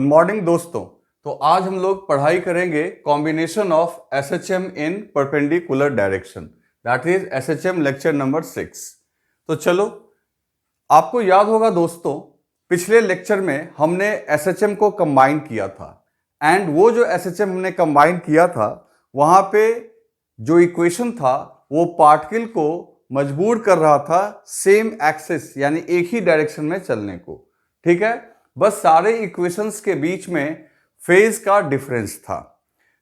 Morning दोस्तों। तो आज हम लोग पढ़ाई करेंगे combination of SHM in perpendicular direction, that is SHM lecture number 6। तो चलो, आपको याद होगा दोस्तों, पिछले लेक्चर में हमने एसएचएम को कंबाइन किया था एंड वो जो एसएचएम हमने कंबाइन किया था वहां पे जो इक्वेशन था वो पार्टिकल को मजबूर कर रहा था सेम एक्सिस यानी एक ही डायरेक्शन में चलने को। ठीक है, बस सारे इक्वेशंस के बीच में फेज का डिफरेंस था।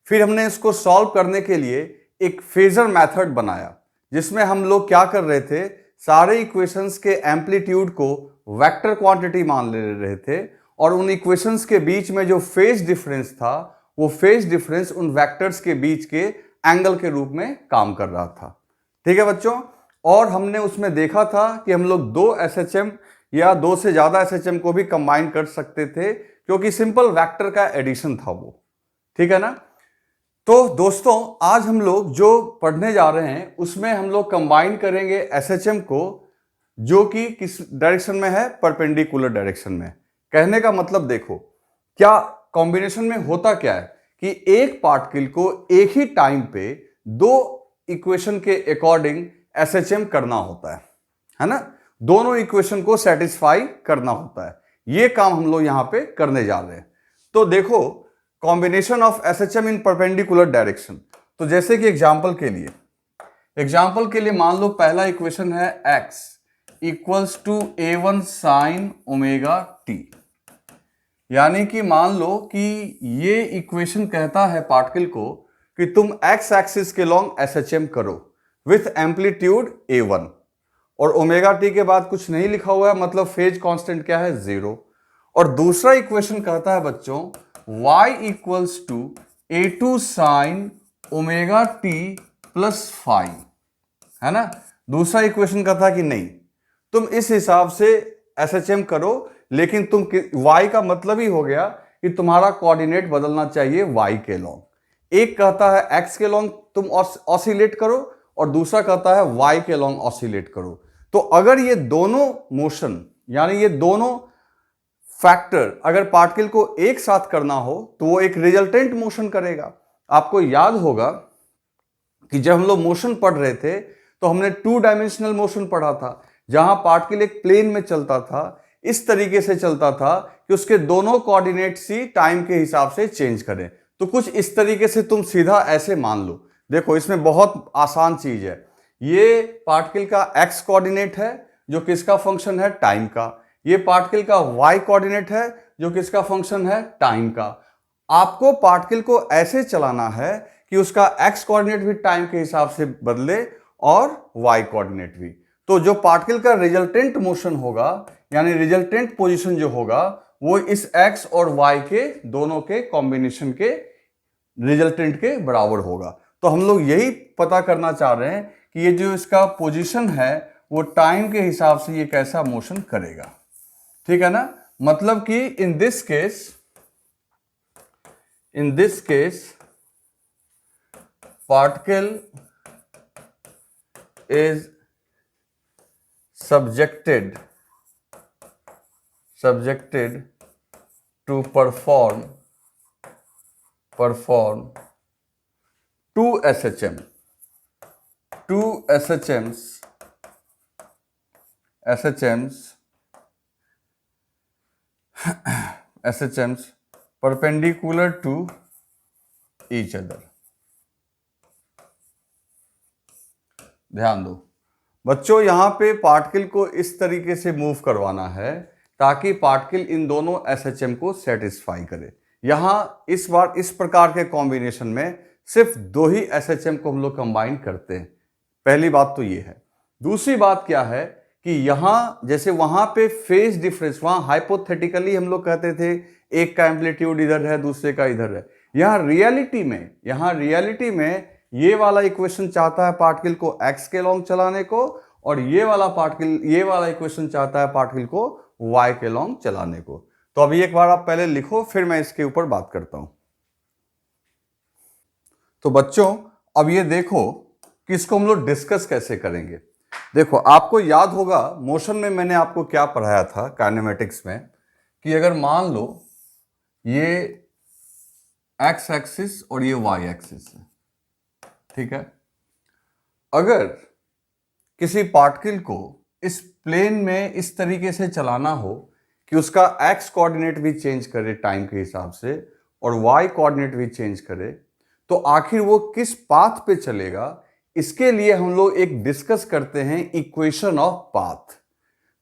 फिर हमने इसको सॉल्व करने के लिए एक फेजर मेथड बनाया जिसमें हम लोग क्या कर रहे थे, सारे इक्वेशंस के एम्पलीट्यूड को वेक्टर क्वांटिटी मान ले रहे थे और उन इक्वेशंस के बीच में जो फेज डिफरेंस था वो फेज डिफरेंस उन वेक्टर्स के बीच के एंगल के रूप में काम कर रहा था। ठीक है बच्चों, और हमने उसमें देखा था कि हम लोग दो एसएचएम या दो से ज्यादा एसएचएम को भी कंबाइन कर सकते थे क्योंकि सिंपल वेक्टर का एडिशन था वो। ठीक है ना। तो दोस्तों आज हम लोग जो पढ़ने जा रहे हैं उसमें हम लोग कंबाइन करेंगे एसएचएम को जो कि किस डायरेक्शन में है, परपेंडिकुलर डायरेक्शन में। कहने का मतलब देखो, क्या कॉम्बिनेशन में होता क्या है कि एक पार्टिकल को एक ही टाइम पे दो इक्वेशन के अकॉर्डिंग एसएचएम करना होता है ना। दोनों इक्वेशन को सेटिस्फाई करना होता है, ये काम हम लोग यहां पे करने जा रहे हैं। तो देखो, combination of SHM in perpendicular direction. तो जैसे कि एग्जांपल के लिए मान लो पहला इक्वेशन है x equals to a1 sine omega t, यानी कि मान लो कि ये इक्वेशन कहता है पार्टिकल को कि तुम x एक्सिस के लॉन्ग एसएचएम करो विथ एम्पलीट्यूड a1 और ओमेगा टी के बाद कुछ नहीं लिखा हुआ है, मतलब फेज कांस्टेंट क्या है, 0। और दूसरा इक्वेशन कहता है बच्चों y equals to a2 sine omega t plus five, है ना। दूसरा इक्वेशन कहता है कि नहीं, तुम इस हिसाब से एसएचएम करो, लेकिन तुम y का मतलब ही हो गया कि तुम्हारा कोऑर्डिनेट बदलना चाहिए y के लॉन्ग। एक कहता है x के लॉन्ग तुम ऑसिलेट करो और दूसरा कहता है y के लॉन्ग ऑसिलेट करो। तो अगर ये दोनों मोशन यानी ये दोनों फैक्टर अगर पार्टिकल को एक साथ करना हो तो वो एक रिजल्टेंट मोशन करेगा। आपको याद होगा कि जब हम लोग मोशन पढ़ रहे थे तो हमने 2 डायमेंशनल मोशन पढ़ा था, जहां पार्टिकल एक प्लेन में चलता था, इस तरीके से चलता था कि उसके दोनों कोऑर्डिनेट्स ही टाइम के हिसाब से चेंज करें। तो कुछ इस तरीके से तुम सीधा ऐसे मान लो। देखो, इसमें बहुत आसान चीज है। ये पार्टिकल का x कोऑर्डिनेट है जो किसका फंक्शन है, टाइम का। ये पार्टिकल का y कोऑर्डिनेट है जो किसका फंक्शन है, टाइम का। आपको पार्टिकल को ऐसे चलाना है कि उसका x कोऑर्डिनेट भी टाइम के हिसाब से बदले और y कोऑर्डिनेट भी। तो जो पार्टिकल का रिजल्टेंट मोशन होगा यानी रिजल्टेंट पोजीशन जो होगा वो इस x और y के दोनों के कॉम्बिनेशन के रिजल्टेंट के बराबर होगा। तो हम लोग यही पता करना चाह रहे हैं कि ये जो इसका पोजीशन है वो टाइम के हिसाब से ये कैसा मोशन करेगा। ठीक है ना। मतलब कि in this case particle is subjected to perform two SHMs perpendicular to each other। ध्यान दो बच्चों, यहां पे पार्टिकल को इस तरीके से मूव करवाना है ताकि पार्टिकल इन दोनों एसएचएम को सेटिस्फाई करे। यहां इस बार इस प्रकार के कॉम्बिनेशन में सिर्फ दो ही एसएचएम को हम लोग कंबाइन करते हैं। पहली बात तो ये है। दूसरी बात क्या है कि यहां जैसे वहां पे फेज डिफरेंस, वहां हाइपोथेटिकली हम लोग कहते थे एक का एम्पलीट्यूड इधर है दूसरे का इधर है। यहां रियलिटी में ये वाला इक्वेशन चाहता है पार्टिकल को x के लॉन्ग चलाने को और ये वाला इक्वेशन चाहता है पार्टिकल को y के लॉन्ग चलाने को। तो अभी एक बार आप पहले लिखो, फिर मैं इसके ऊपर बात करता हूं। तो बच्चों अब ये देखो कि इसको हम लोग डिस्कस कैसे करेंगे। देखो, आपको याद होगा मोशन में मैंने आपको क्या पढ़ाया था काइनेमेटिक्स में, कि अगर मान लो ये एक्स एक्सिस और ये वाई एक्सिस है, ठीक है। अगर किसी पार्टिकल को इस प्लेन में इस तरीके से चलाना हो कि उसका एक्स कोऑर्डिनेट भी चेंज करे टाइम के हिसाब से और वाई कोऑर्डिनेट भी चेंज करे, तो आखिर वो किस पाथ पे चलेगा, इसके लिए हम लोग एक डिस्कस करते हैं इक्वेशन ऑफ पाथ।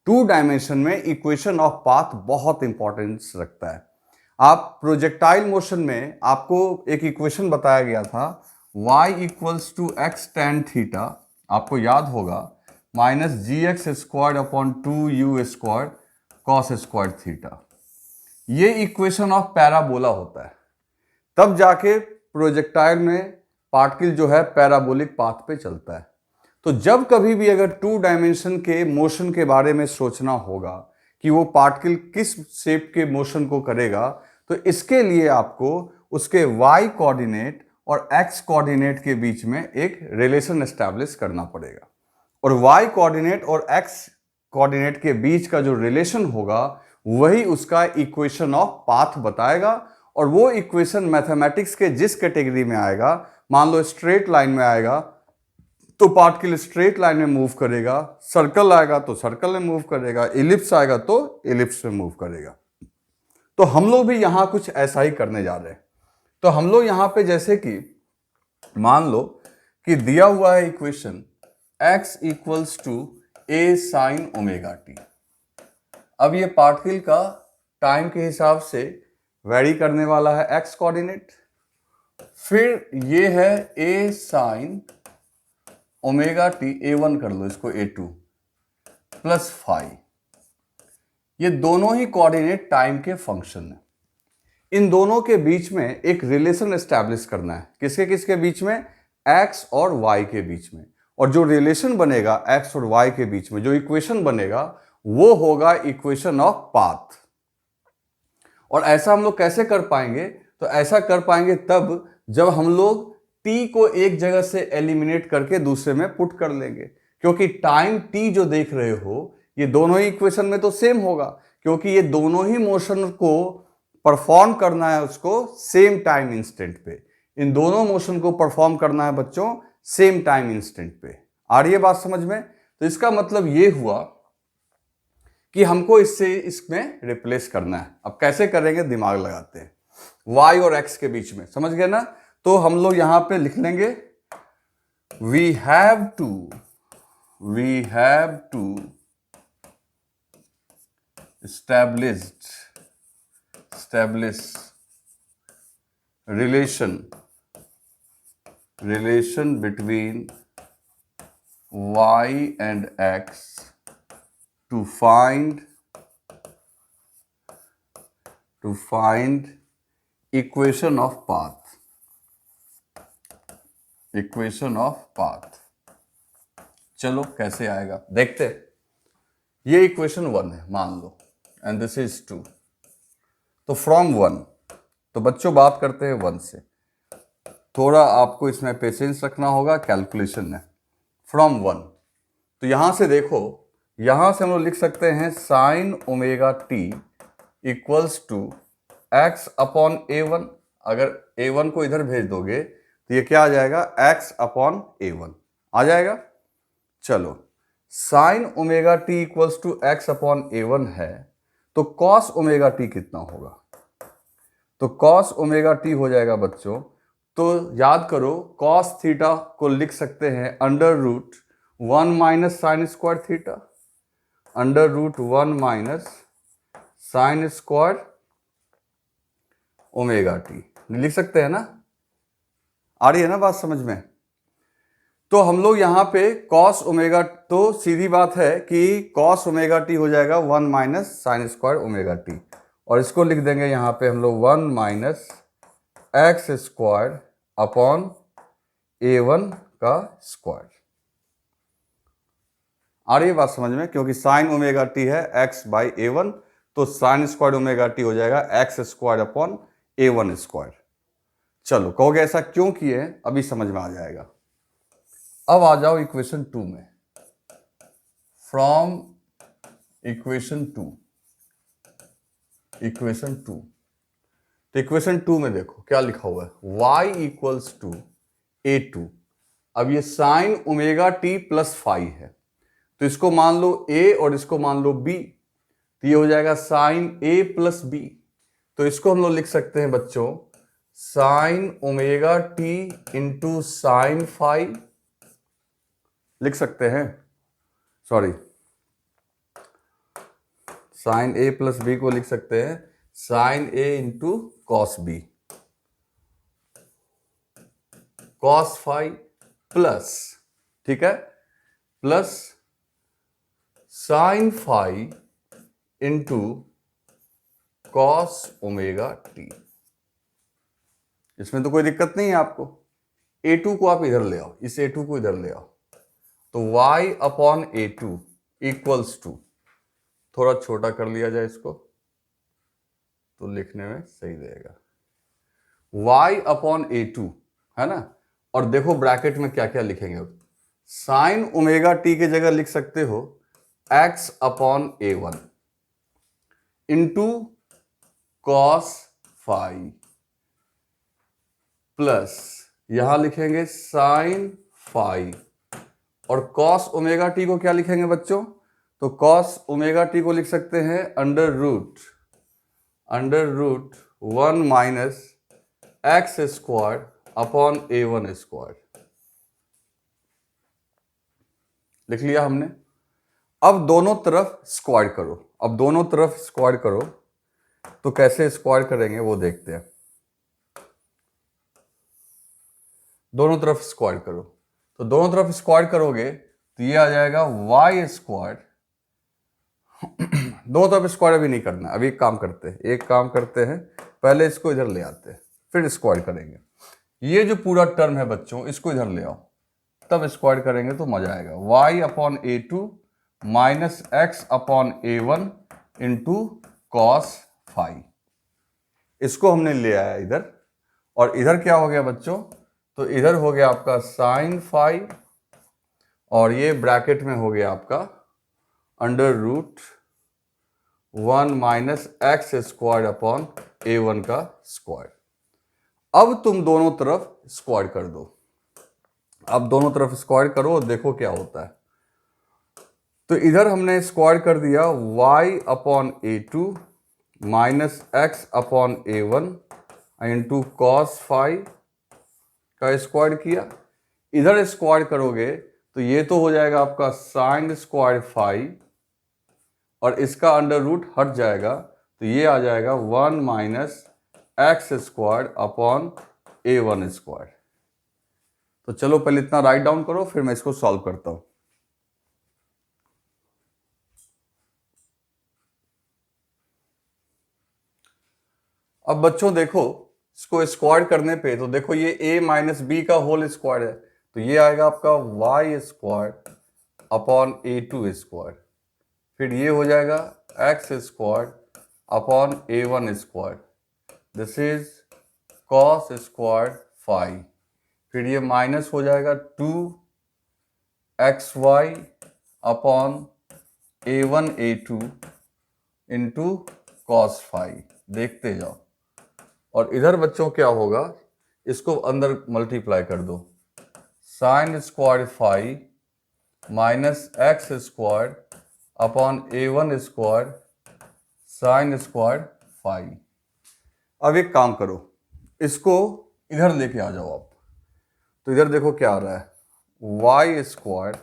2 डायमेंशन में इक्वेशन ऑफ पाथ बहुत इंपॉर्टेंस रखता है। आप प्रोजेक्टाइल मोशन में आपको एक इक्वेशन बताया गया था, y equals to x tan theta, आपको याद होगा, minus g x square upon 2u square cos square theta. ये इक्वेशन ऑफ पैराबोला होता है, तब जाके प्रोजेक्टाइल में पार्टिकल जो है पैराबोलिक पाथ पे चलता है। तो जब कभी भी अगर 2 डायमेंशन के मोशन के बारे में सोचना होगा कि वो पार्टिकल किस शेप के मोशन को करेगा, तो इसके लिए आपको उसके y कोऑर्डिनेट और x कोऑर्डिनेट के बीच में एक रिलेशन एस्टैब्लिश करना पड़ेगा। और y कोऑर्डिनेट और x कोऑर्डिनेट के बीच का जो रिलेशन होगा वही उसका इक्वेशन ऑफ पाथ बताएगा। और वो इक्वेशन मैथमेटिक्स के जिस कैटेगरी में आएगा, मान लो स्ट्रेट लाइन में आएगा तो पार्टिकल स्ट्रेट लाइन में मूव करेगा, सर्कल आएगा तो सर्कल में मूव करेगा, इलिप्स आएगा तो इलिप्स में मूव करेगा। तो हम लोग भी यहां कुछ ऐसा ही करने जा रहे हैं। तो हम लोग यहां पे जैसे कि मान लो कि दिया हुआ है equation x equals to a sine omega t. अब ये पार्टिकल का टाइम के हिसाब से वेरी करने वाला है x कोऑर्डिनेट, फिर ये है a sine omega T, a1 कर लो इसको a2 प्लस फाइव। ये दोनों ही कोऑर्डिनेट टाइम के फंक्शन है। इन दोनों के बीच में एक रिलेशन एस्टैब्लिश करना है। किसके किसके बीच में? x और y के बीच में। और जो रिलेशन बनेगा x और y के बीच में, जो इक्वेशन बनेगा वो होगा इक्वेशन ऑफ पाथ। और ऐसा हम लोग कैसे कर पाएंगे? तो ऐसा कर पाएंगे तब जब हम लोग t को एक जगह से एलिमिनेट करके दूसरे में पुट कर लेंगे, क्योंकि टाइम t जो देख रहे हो ये दोनों ही इक्वेशन में तो सेम होगा, क्योंकि ये दोनों ही मोशन को परफॉर्म करना है उसको सेम टाइम इंस्टेंट पे। इन दोनों मोशन को परफॉर्म करना है बच्चों सेम टाइम इंस्टेंट पे। आ रही है बात समझ में? तो इसका मतलब ये हुआ कि हमको इससे इसमें रिप्लेस करना है। अब कैसे करेंगे? दिमाग लगाते हैं। y और x के बीच में, समझ गए ना? तो हम लोग यहां पे लिख लेंगे we have to establish relation between y and x to find equation of path. चलो कैसे आएगा देखते। ये इक्वेशन 1 है मान लो, एंड दिस इज 2। तो फ्रॉम 1, तो बच्चों बात करते हैं 1 से। थोड़ा आपको इसमें पेशेंस रखना होगा, कैलकुलेशन है। फ्रॉम 1, तो यहां से देखो, यहां से हम लोग लिख सकते हैं sine omega t equals to x upon a1। अगर a1 को इधर भेज दोगे तो ये क्या आ जाएगा? x अपॉन a1 आ जाएगा। चलो, sine omega t equals to x upon a1 है, तो कॉस ओमेगा टी कितना होगा? तो कॉस ओमेगा टी हो जाएगा बच्चों, तो याद करो कॉस थीटा को लिख सकते हैं under root 1 minus sine square theta, under root 1 minus sine square omega t लिख सकते हैं ना? आ रही है ना बात समझ में? तो हम लोग यहां पे कॉस ओमेगा, तो सीधी बात है कि कॉस ओमेगा टी हो जाएगा 1 minus sine square omega t, और इसको लिख देंगे यहां पे हम लोग 1 minus x square upon a1 का स्क्वायर। आ रही है बात समझ में? क्योंकि साइन ओमेगा टी है x बाई a1, तो साइन स्क्वायर ओमेगा टी हो जाएगा x square upon a1 square. चलो, कहोगे ऐसा क्यों किए? अभी समझ में आ जाएगा। अब आ जाओ इक्वेशन 2 में। फ्रॉम इक्वेशन 2, तो इक्वेशन 2 में देखो क्या लिखा हुआ है, y इक्वल्स टू a2। अब ये sine omega t plus phi है, तो इसको मान लो a और इसको मान लो b, तो ये हो जाएगा साइन a प्लस b। तो इसको हम लोग लिख सकते हैं बच्चों sine omega t into sine phi, लिख सकते हैं, sorry sine a plus b को लिख सकते हैं sine a into cos b, cos phi plus, ठीक है, plus sine phi into cos omega t. इसमें तो कोई दिक्कत नहीं है आपको। a2 को आप इधर ले आओ, इस a2 को इधर ले आओ, तो y upon a2 equals to, थोड़ा छोटा कर लिया जाए इसको तो लिखने में सही रहेगा, y अपॉन a2, है ना। और देखो ब्रैकेट में क्या क्या लिखेंगे, साइन ओमेगा टी की जगह लिख सकते हो x upon a1 into cos phi plus यहां लिखेंगे साइन फाई, और कॉस ओमेगा टी को क्या लिखेंगे बच्चों, तो कॉस ओमेगा टी को लिख सकते हैं under root 1 minus x square upon a1 square, लिख लिया हमने। अब दोनों तरफ स्क्वायर करो, अब दोनों तरफ स्क्वायर करो, तो कैसे स्क्वायर करेंगे वो देखते हैं। दोनों तरफ स्क्वायर करो, तो दोनों तरफ स्क्वायर करोगे तो ये आ जाएगा वाई स्क्वायर। दोनों तरफ स्क्वायर अभी नहीं करना, अभी एक काम करते हैं, पहले इसको इधर ले आते हैं फिर स्क्वायर करेंगे। ये जो पूरा टर्म है बच्चों इसको इधर ले आओ, तब स्क्वायर करेंगे तो मजा आएगा। y upon a2 minus x upon a1 into cos phi, इसको हमने ले आया इधर, और इधर क्या हो गया बच्चों, तो इधर हो गया आपका साइन फाई, और ये ब्रैकेट में हो गया आपका under root 1 minus x square upon a1 का स्क्वायर। अब तुम दोनों तरफ स्क्वायर कर दो, अब दोनों तरफ स्क्वायर करो और देखो क्या होता है। तो इधर हमने स्क्वायर कर दिया y upon a2 minus x upon a1 into cos phi का स्क्वायर किया। इधर स्क्वायर करोगे तो ये तो हो जाएगा आपका साइन स्क्वायर फाई, और इसका अंडर रूट हट जाएगा तो ये आ जाएगा 1 minus x square upon a1 square. तो चलो पहले इतना राइट डाउन करो, फिर मैं इसको सॉल्व करता हूं। अब बच्चों देखो इसको स्क्वायर करने पे, तो देखो ये a माइनस बी का होल स्क्वायर है, तो ये आएगा आपका y square upon a2 square, फिर ये हो जाएगा x square upon a1 square, this is cos square phi, फिर ये माइनस हो जाएगा 2xy upon a1 a2 into cos phi, देखते जाओ। और इधर बच्चों क्या होगा, इसको अंदर मल्टीप्लाई कर दो, sine square phi minus x square upon a1 square sine square phi. अब एक काम करो, इसको इधर लेके आ जाओ आप, तो इधर देखो क्या आ रहा है, y square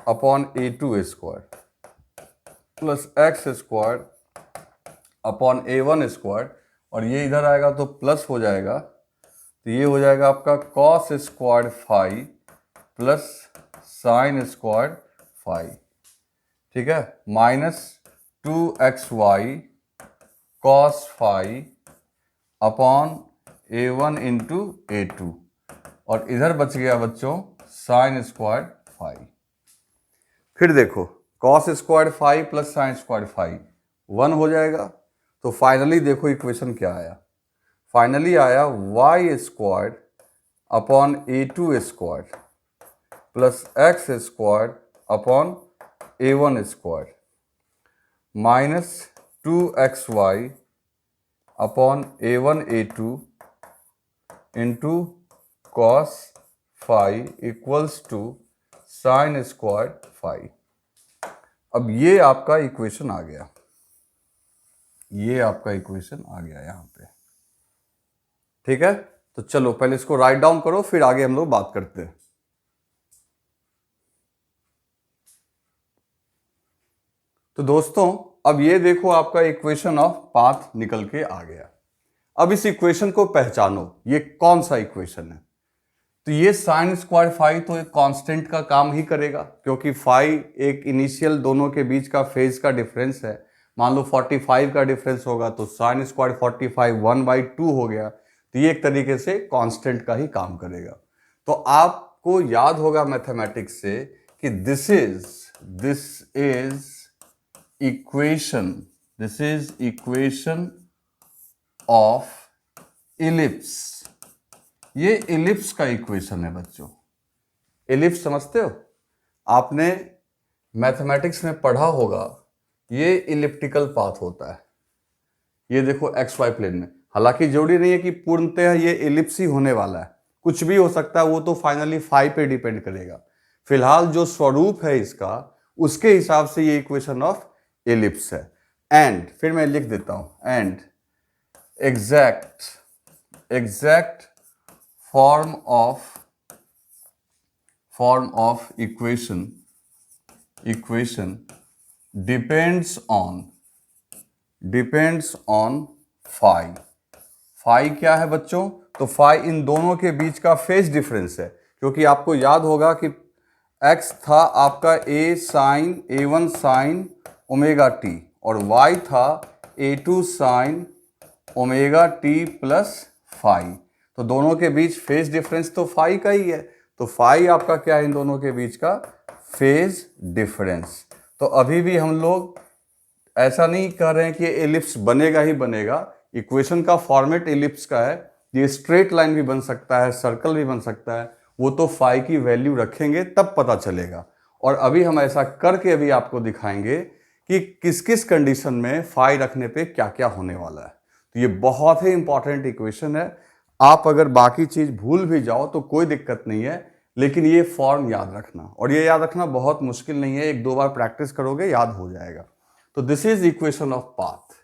upon a2 square plus x square upon a1 square, और ये इधर आएगा तो प्लस हो जाएगा, तो ये हो जाएगा आपका cos square phi plus sine square phi, ठीक है, minus 2xy cos phi upon a1 into a2, और इधर बच गया बच्चों साइन स्क्वायर फाई। फिर देखो cos square phi plus sine square phi 1 हो जाएगा, तो फाइनली देखो इक्वेशन क्या आया, फाइनली आया y square upon a2 square plus x square upon a1 square minus 2xy upon A1 A2 into cos phi equals to sine square phi. अब ये आपका इक्वेशन आ गया, ये आपका इक्वेशन आ गया यहां पे। ठीक है, तो चलो पहले इसको राइट डाउन करो, फिर आगे हम लोग बात करते हैं। तो दोस्तों अब ये देखो आपका इक्वेशन ऑफ पाथ निकल के आ गया। अब इस इक्वेशन को पहचानो, ये कौन सा इक्वेशन है। तो ये साइन स्क्वायर फाई तो एक कांस्टेंट का काम ही करेगा, क्योंकि फाई एक इनिशियल दोनों के बीच का फेज का डिफरेंस है। मान लो 45 का डिफरेंस होगा तो साइन स्क्वायर 45 1/2 हो गया, तो ये एक तरीके से कांस्टेंट का ही काम करेगा। तो आपको याद होगा मैथमेटिक्स से कि this is equation of ellipse. ये इलिप्स का इक्वेशन है बच्चों। इलिप्स समझते हो, आपने मैथमेटिक्स में पढ़ा होगा, ये इलिप्टिकल पाथ होता है। ये देखो एक्स वाई प्लेन में, हालांकि जरूरी नहीं है कि पूर्णतः ये इलिप्स ही होने वाला है, कुछ भी हो सकता है, वो तो फाइनली फाई पे डिपेंड करेगा। फिलहाल जो स्वरूप है इसका, उसके हिसाब से ये इक्वेशन ऑफ इलिप्स है। एंड फिर मैं लिख देता हूं, and exact form of equation depends on phi। phi क्या है बच्चों, तो phi इन दोनों के बीच का फेज डिफरेंस है। क्योंकि आपको याद होगा कि x था आपका A1 साइन ओमेगा टी और y था A2 sine omega t plus phi. तो दोनों के बीच फेज डिफरेंस तो फाई का ही है, तो फाई आपका क्या है, इन दोनों के बीच का फेज डिफरेंस। तो अभी भी हम लोग ऐसा नहीं कह रहे हैं कि ये एलिप्स बनेगा ही बनेगा। इक्वेशन का फॉर्मेट एलिप्स का है, ये स्ट्रेट लाइन भी बन सकता है, सर्कल भी बन सकता है, वो तो फाई की वैल्यू रखेंगे तब पता चलेगा। और अभी हम ऐसा करके अभी आपको दिखाएंगे कि किस किस कंडीशन में फाई रखने पे क्या क्या होने वाला है। तो ये बहुत ही इंपॉर्टेंट इक्वेशन है। आप अगर बाकी चीज भूल भी जाओ तो कोई दिक्कत नहीं है, लेकिन ये फॉर्म याद रखना, और ये याद रखना बहुत मुश्किल नहीं है, एक दो बार प्रैक्टिस करोगे याद हो जाएगा। तो this is equation of path,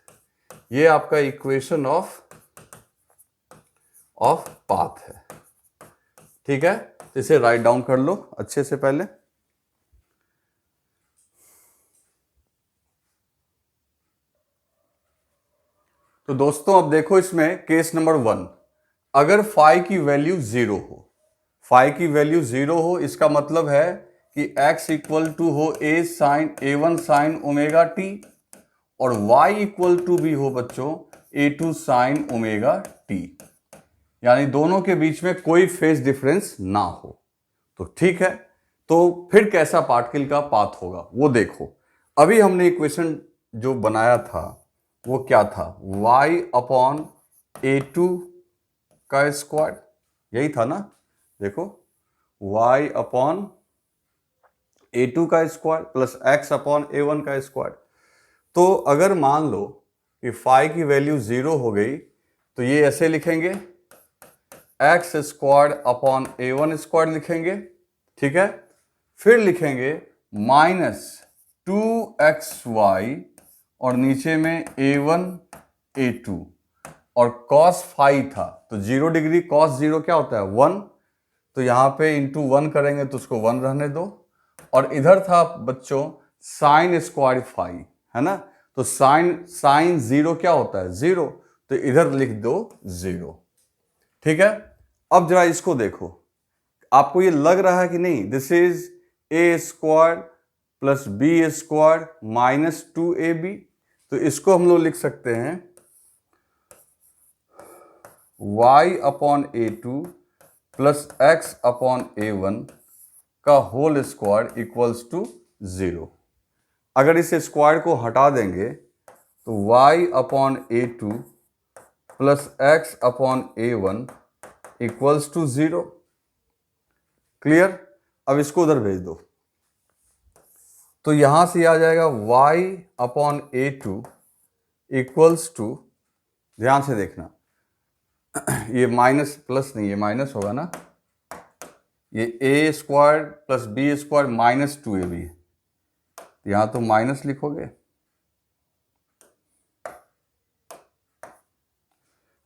ये आपका इक्वेशन ऑफ पाथ है। ठीक है, तो इसे राइट डाउन कर लो अच्छे से पहले। तो दोस्तों अब देखो इसमें केस नंबर 1, अगर फाई की वैल्यू 0 हो, फाई की वैल्यू 0 हो, इसका मतलब है कि x इक्वल टू हो A1 साइन ओमेगा टी और y इक्वल टू भी हो बच्चों A2 साइन ओमेगा टी, यानी दोनों के बीच में कोई फेज डिफरेंस ना हो। तो ठीक है, तो फिर कैसा पार्टिकल का पाथ होगा वो देखो। अभी हमने इक्वेशन जो बनाया था वो क्या था, y अपॉन A2 का स्क्वायर, यही था ना। देखो y अपॉन A2 का square plus x upon A1 का स्क्वायर। तो अगर मान लो कि फाई की वैल्यू 0 हो गई तो ये ऐसे लिखेंगे, x square upon A1 square लिखेंगे। ठीक है, फिर लिखेंगे माइनस 2xy और नीचे में A1 A2 और cos फाई था तो 0 डिग्री cos 0 क्या होता है 1, तो यहां पे इंटू 1 करेंगे तो उसको 1 रहने दो। और इधर था बच्चों साइन स्क्वायर फाई, है ना, तो साइन 0 क्या होता है 0, तो इधर लिख दो 0। ठीक है, अब जरा इसको देखो, आपको ये लग रहा है कि नहीं, this is a square plus b square minus 2ab, तो इसको हम लोग लिख सकते हैं y upon A2 plus x upon A1 का होल स्क्वायर इक्वल्स टू 0। अगर इस स्क्वायर को हटा देंगे तो y upon A2 plus x upon A1 equals to 0। Clear, अब इसको उधर भेज दो, तो यहां से आ जाएगा y upon A2 equals to ध्यान से देखना, ये माइनस प्लस नहीं, ये माइनस होगा ना, ये a square plus b square minus 2ab है, यहां तो माइनस लिखोगे।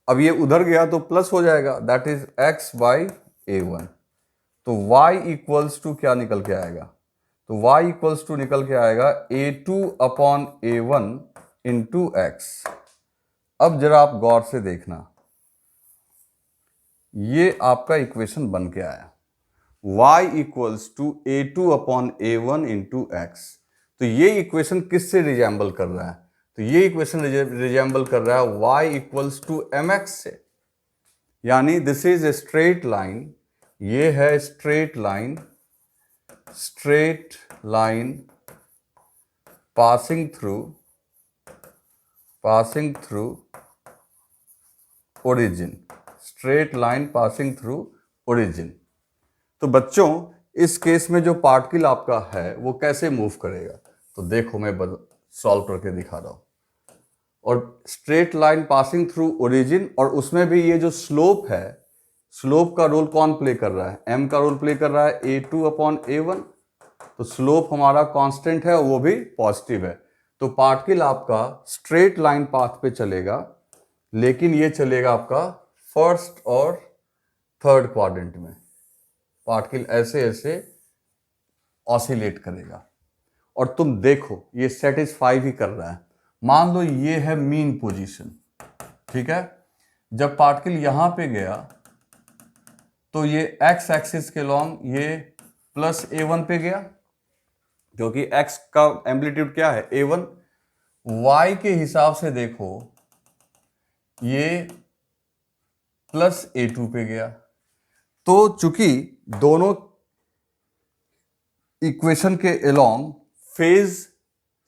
अब ये उधर गया तो प्लस हो जाएगा, that is x by a1। तो y इक्वल्स टू क्या निकल के आएगा, तो y इक्वल्स टू निकल के आएगा a2 upon a1 into x. अब जरा आप गौर से देखना, ये आपका इक्वेशन बन के आया, y equals to a2 upon a1 into x. तो ये इक्वेशन किससे रिजेंबल कर रहा है, तो ये इक्वेशन रिजेंबल कर रहा है y इक्वल्स टू mx से, यानी this is a straight line, ये है straight line, straight line passing through origin, straight line passing through origin. तो बच्चों इस केस में जो पार्टिकल आपका है वो कैसे मूव करेगा, तो देखो मैं सॉल्व करके दिखा रहा हूं। और straight line passing through origin, और उसमें भी ये जो स्लोप है, स्लोप का रोल कौन प्ले कर रहा है, m का रोल प्ले कर रहा है a2 अपॉन a1। तो स्लोप हमारा कांस्टेंट है, वो भी पॉजिटिव है। तो पार्टिकल आपका स्ट्रेट लाइन पाथ पे चलेगा, लेकिन ये चलेगा आपका फर्स्ट और थर्ड क्वाड्रेंट में। पार्टिकल ऐसे ऐसे ऑसिलेट करेगा, और तुम देखो ये सेटिस्फाई भी कर रहा है। मान लो ये है मीन पोजीशन, ठीक है। जब पार्टिकल यहां पे गया तो ये एक्स एक्सिस के लॉन्ग ये प्लस a1 पे गया, क्योंकि x का एम्पलीट्यूड क्या है a1। y के हिसाब से देखो ये प्लस a2 पे गया। तो चूंकि दोनों इक्वेशन के अलोंग फेज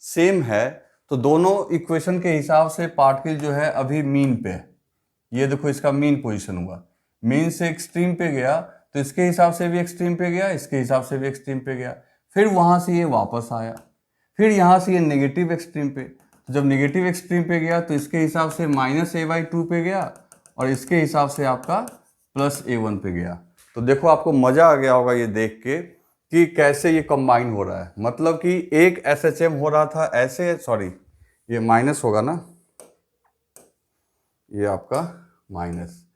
सेम है, तो दोनों इक्वेशन के हिसाब से पार्टिकल जो है अभी मीन पे है। ये देखो इसका मीन पोजीशन हुआ, मीन से एक्सट्रीम पे गया तो इसके हिसाब से भी एक्सट्रीम पे गया, इसके हिसाब से भी एक्सट्रीम पे गया, फिर वहां से ये वापस आया, फिर यहां से ये नेगेटिव एक्सट्रीम पे। तो जब नेगेटिव एक्सट्रीम पे गया तो इसके हिसाब से माइनस a/2 पे गया, और इसके हिसाब से आपका प्लस a1 पे गया। तो देखो आपको मजा आ गया होगा ये देख के कि कैसे ये कंबाइन हो रहा है। मतलब कि एक SHM हो रहा था ऐसे, सॉरी ये माइनस होगा ना, ये आपका माइनस।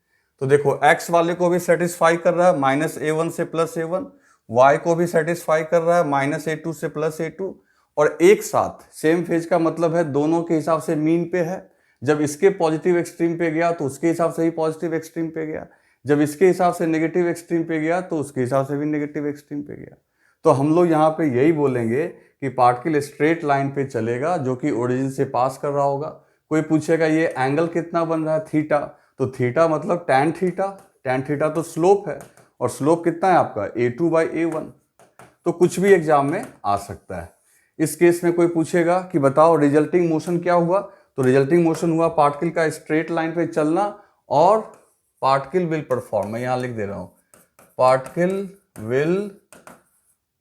तो देखो x वाले को भी सेटिस्फाई कर रहा है माइनस a1 से प्लस a1, y को भी सेटिस्फाई कर रहा है माइनस a2 से प्लस a2, और एक साथ सेम फेज का मतलब है दोनों के हिसाब से मीन पे है। जब इसके पॉजिटिव एक्सट्रीम पे गया तो उसके हिसाब से ही पॉजिटिव एक्सट्रीम पे गया, जब इसके हिसाब से नेगेटिव एक्सट्रीम पे गया तो उसके हिसाब से भी नेगेटिव एक्सट्रीम पे गया। तो हम लोग यहाँ पे यही बोलेंगे कि पार्टिकल स्ट्रेट लाइन पे चलेगा जो कि ओरिजिन से पास कर रहा होगा। कोई पूछेगा ये एंगल कितना बन रहा है, थीटा, तो थीटा मतलब टैन थीटा, टैन थीटा तो स्लोप है, और स्लोप कितना है आपका a2 बाई a1। तो कुछ भी एग्जाम में आ सकता है। इस केस में कोई पूछेगा कि बताओ रिजल्टिंग मोशन क्या हुआ, तो रिजल्टिंग मोशन हुआ पार्टिकल का स्ट्रेट लाइन पे चलना, और पार्टिकल विल परफॉर्म, मैं यहां लिख दे रहा हूं, particle will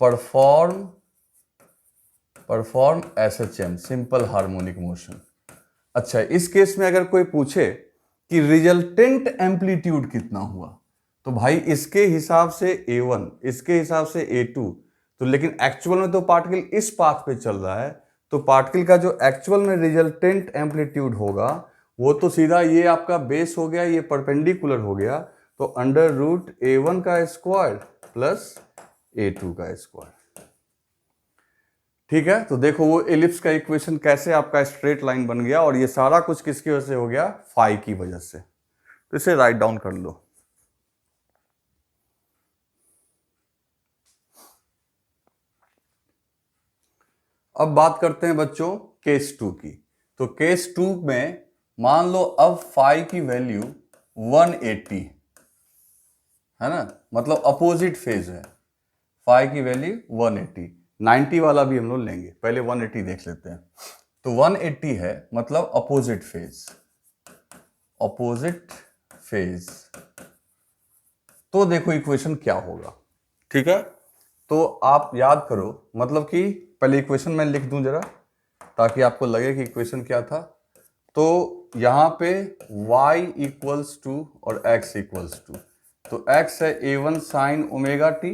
perform SHM, simple harmonic motion. अच्छा, इस केस में अगर कोई पूछे कि रिजल्टेंट एम्पलीट्यूड कितना हुआ, तो भाई इसके हिसाब से a1, इसके हिसाब से a2, तो लेकिन एक्चुअल में तो पार्टिकल इस पाथ पे चल रहा है, तो पार्टिकल का जो एक्चुअल में रिजल्टेंट एम्पलीट्यूड होगा वो तो सीधा ये आपका बेस हो गया, ये परपेंडिकुलर हो गया, तो अंडर रूट a1 का स्क्वायर प्लस a2 का स्क्वायर। ठीक है, तो देखो वो एलिप्स का इक्वेशन कैसे आपका स्ट्रेट लाइन बन गया, और ये सारा कुछ किसकी वजह से हो गया, फाई की वजह से। तो इसे राइट डाउन कर लो। अब बात करते हैं बच्चों केस 2 की। तो केस 2 में मान लो अब फाई की वैल्यू 180 है ना, मतलब अपोजिट फेज है, फाई की वैल्यू 180, 90 वाला भी हम लोग लेंगे, पहले 180 देख लेते हैं। तो 180 है मतलब अपोजिट फेज, अपोजिट फेज। तो देखो इक्वेशन क्या होगा, ठीक है। तो आप याद करो, मतलब कि पहले इक्वेशन मैं लिख दूं जरा ताकि आपको लगे कि इक्वेशन क्या था। तो यहाँ पे y इक्वल्स टू और x इक्वल्स टू, तो x है a1 साइन ओमेगा टी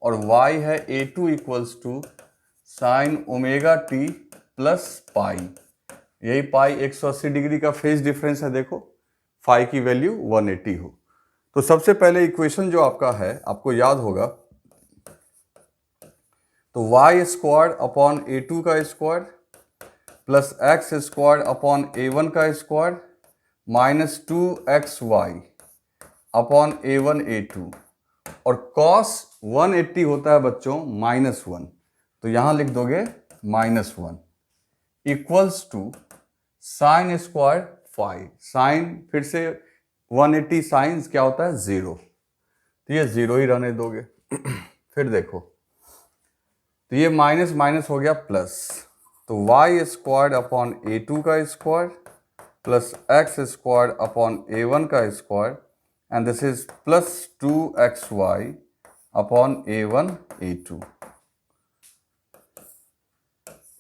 और y है a2 equals to sine omega t plus pi. यही पाई 180 डिग्री का फेज डिफरेंस है। देखो फाई की वैल्यू 180 हो। तो सबसे पहले इक्वेशन जो आपका है, आपको याद होगा, तो y स्क्वायर अपॉन a2 का square plus x square upon a1 का square minus 2xy upon a1 a2 और cos 180 होता है बच्चों -1, तो यहां लिख दोगे -1 equals to sine square phi. Sine फिर से 180 साइन क्या होता है 0, तो ये 0 ही रहने दोगे। फिर देखो तो ये माइनस माइनस हो गया प्लस, तो y स्क्वायर अपॉन a2 का square plus x square upon a1 का square and this is plus 2xy upon a1 a2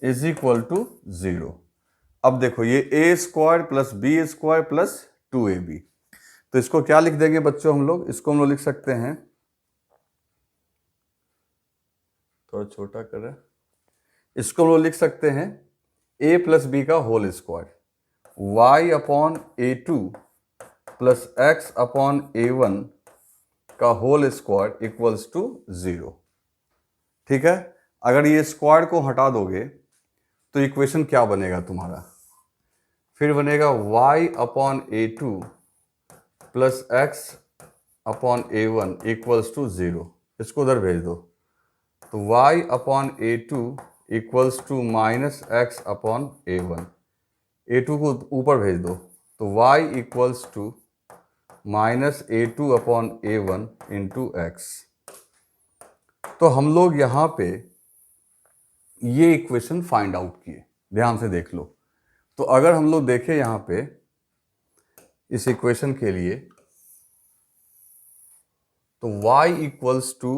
is equal to 0। अब देखो ये a square plus b square plus 2ab, तो इसको क्या लिख देंगे बच्चों हम लोग, इसको हम लोग लिख सकते हैं, थोड़ा छोटा कर रहे हैं, इसको हम लोग लिख सकते हैं a प्लस बी का whole square y upon a2 plus x upon a1 का होल स्क्वायर इक्वल्स टू 0। ठीक है, अगर ये स्क्वायर को हटा दोगे तो इक्वेशन क्या बनेगा तुम्हारा, फिर बनेगा y upon a2 plus x upon a1 equals to 0। इसको उधर भेज दो, तो y upon a2 equals to minus x upon a1, a2 को ऊपर भेज दो, तो y equals to minus a2 upon a1 into x. तो हम लोग यहाँ पे ये इक्वेशन फाइंड आउट किए, ध्यान से देख लो। तो अगर हम लोग देखें यहाँ पे इस इक्वेशन के लिए, तो y equals to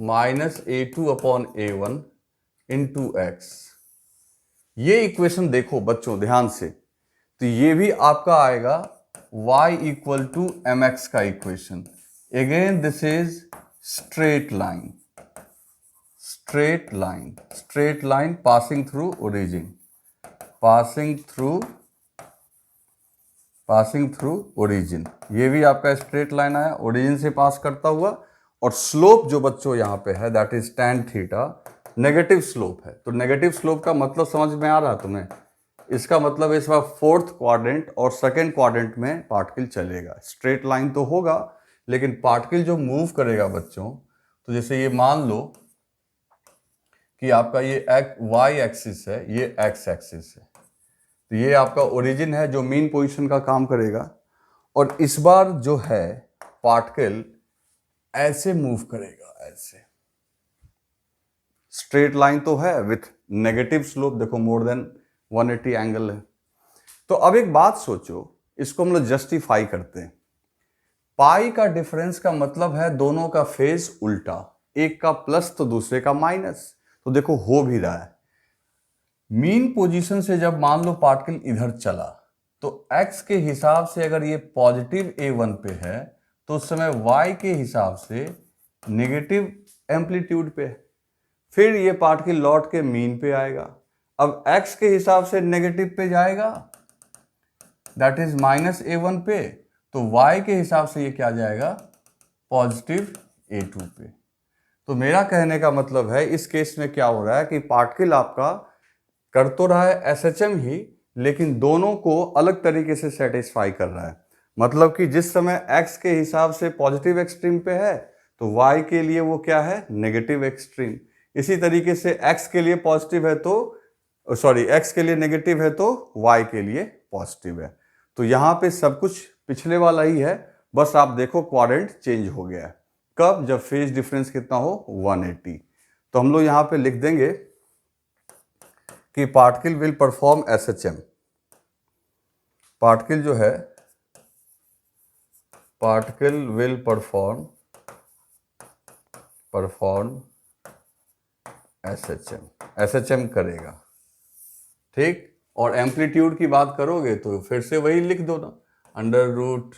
minus a2 upon a1 into x. ये इक्वेशन देखो बच्चों ध्यान से, तो ये भी आपका आएगा y इक्वल टू mx का equation. Again this is straight line, straight line, straight line passing through origin, passing through origin. ये भी आपका स्ट्रेट लाइन आया, ओरिजिन से पास करता हुआ, और स्लोप जो बच्चों यहाँ पे है that is tan theta, negative slope है। तो नेगेटिव स्लोप का मतलब समझ में आ रहा है तुम्हें, इसका मतलब इस बार फोर्थ क्वाड्रेंट और सेकंड क्वाड्रेंट में पार्टिकल चलेगा। स्ट्रेट लाइन तो होगा लेकिन पार्टिकल जो मूव करेगा बच्चों, तो जैसे ये मान लो कि आपका ये y एक्सिस है, ये x एक्सिस है, तो ये आपका ओरिजिन है जो मीन पोजीशन का काम करेगा, और इस बार जो है पार्टिकल ऐसे मूव करेगा, ऐसे। स्ट्रेट लाइन तो है विथ नेगेटिव स्लोप, देखो मोर देन 180 एंगल है। तो अब एक बात सोचो, इसको हम लोग जस्टिफाई करते हैं। पाई का डिफरेंस का मतलब है दोनों का फेज उल्टा, एक का प्लस तो दूसरे का माइनस। तो देखो हो भी रहा है, मीन पोजीशन से जब मान लो पार्टिकल इधर चला, तो x के हिसाब से अगर ये पॉजिटिव a1 पे है, तो उस समय y के हिसाब से नेगेटिव एम्पलीट्यूड पे है, फिर ये पार्टिकल लौट के मीन पे आएगा। अब x के हिसाब से नेगेटिव पे जाएगा, दैट इज माइनस a1 पे, तो y के हिसाब से ये क्या जाएगा, पॉजिटिव a2 पे। तो मेरा कहने का मतलब है इस केस में क्या हो रहा है कि पार्टिकल आपका कर तो रहा है SHM ही, लेकिन दोनों को अलग तरीके से सेटिस्फाई कर रहा है। मतलब कि जिस समय x के हिसाब से पॉजिटिव एक्सट्रीम पे है, तो y के लिए वो क्या है, नेगेटिव एक्सट्रीम। इसी तरीके से x के लिए पॉजिटिव है तो x के लिए नेगेटिव है तो y के लिए पॉजिटिव है। तो यहाँ पे सब कुछ पिछले वाला ही है, बस आप देखो क्वाड्रेंट चेंज हो गया है। कब, जब फेज डिफरेंस कितना हो 180। तो हम लोग यहाँ पे लिख देंगे कि particle will perform SHM। Particle जो है, पार्टिकल विल परफॉर्म SHM करेगा, ठीक। और एम्पलीट्यूड की बात करोगे तो फिर से वही लिख दो ना, under root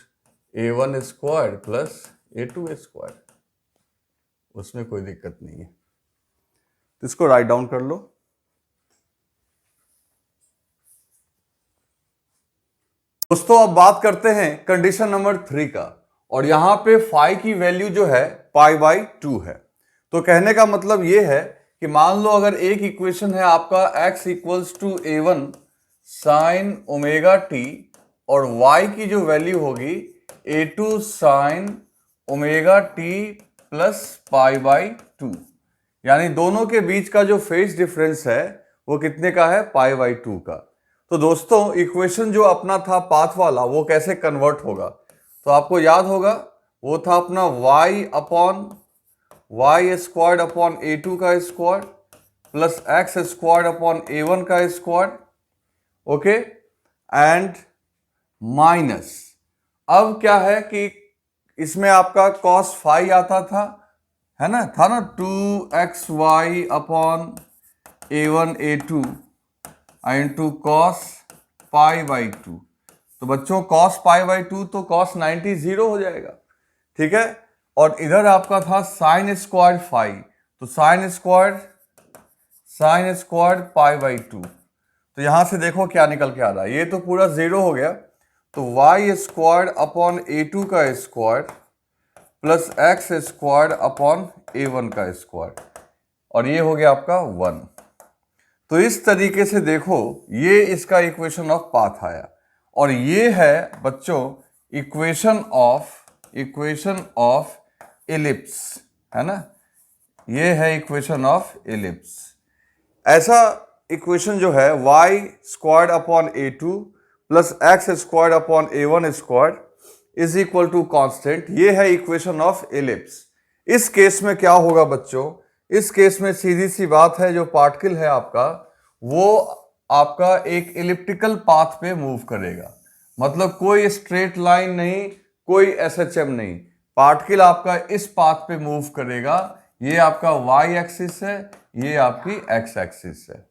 A1 square plus A2 square, उसमें कोई दिक्कत नहीं है। तो इसको राइट डाउन कर लो। दोस्तों अब बात करते हैं कंडीशन नंबर 3 का, और यहां पे फाई की वैल्यू जो है π/2 है। तो कहने का मतलब ये है कि मान लो अगर एक इक्वेशन है आपका x equals to A1 sine omega t और y की जो वैल्यू होगी A2 sine omega t plus π/2, यानी दोनों के बीच का जो फेज डिफरेंस है वो कितने का है, π/2 का। तो दोस्तों इक्वेशन जो अपना था पाथ वाला वो कैसे कन्वर्ट होगा, तो आपको याद होगा वो था अपना y upon y squared upon A2 का square plus x squared upon A1 का स्क्वायर, ओके, एंड माइनस, अब क्या है कि इसमें आपका कॉस फाई आता था, है ना, था ना 2xy upon A1 A2 into cos π/2। तो बच्चों कॉस π/2 तो कॉस 90 0 हो जाएगा, ठीक है। और इधर आपका था साइन स्क्वायर फाई, तो साइन स्क्वायर π/2। तो यहां से देखो क्या निकल के आ रहा है, ये तो पूरा 0 हो गया, तो y स्क्वायर अपॉन A2 का square plus x square upon A1 का स्क्वायर, और ये हो गया आपका 1। तो इस तरीके से देखो ये इसका इक्वेशन ऑफ पाथ आया, और ये है बच्चों इक्वेशन ऑफ एलिप्स, है ना, ये है इक्वेशन ऑफ एलिप्स। ऐसा इक्वेशन जो है y squared upon A2 plus x squared upon A1 squared is equal to constant, ये है इक्वेशन ऑफ एलिप्स। इस केस में क्या होगा बच्चों, इस केस में सीधी सी बात है, जो पार्टिकल है आपका वो आपका एक एलिप्टिकल पाथ पे मूव करेगा, मतलब कोई स्ट्रेट लाइन नहीं, कोई SHM नहीं, पार्टिकल आपका इस पाथ पे मूव करेगा। ये आपका y एक्सिस है, ये आपकी x एक्सिस है,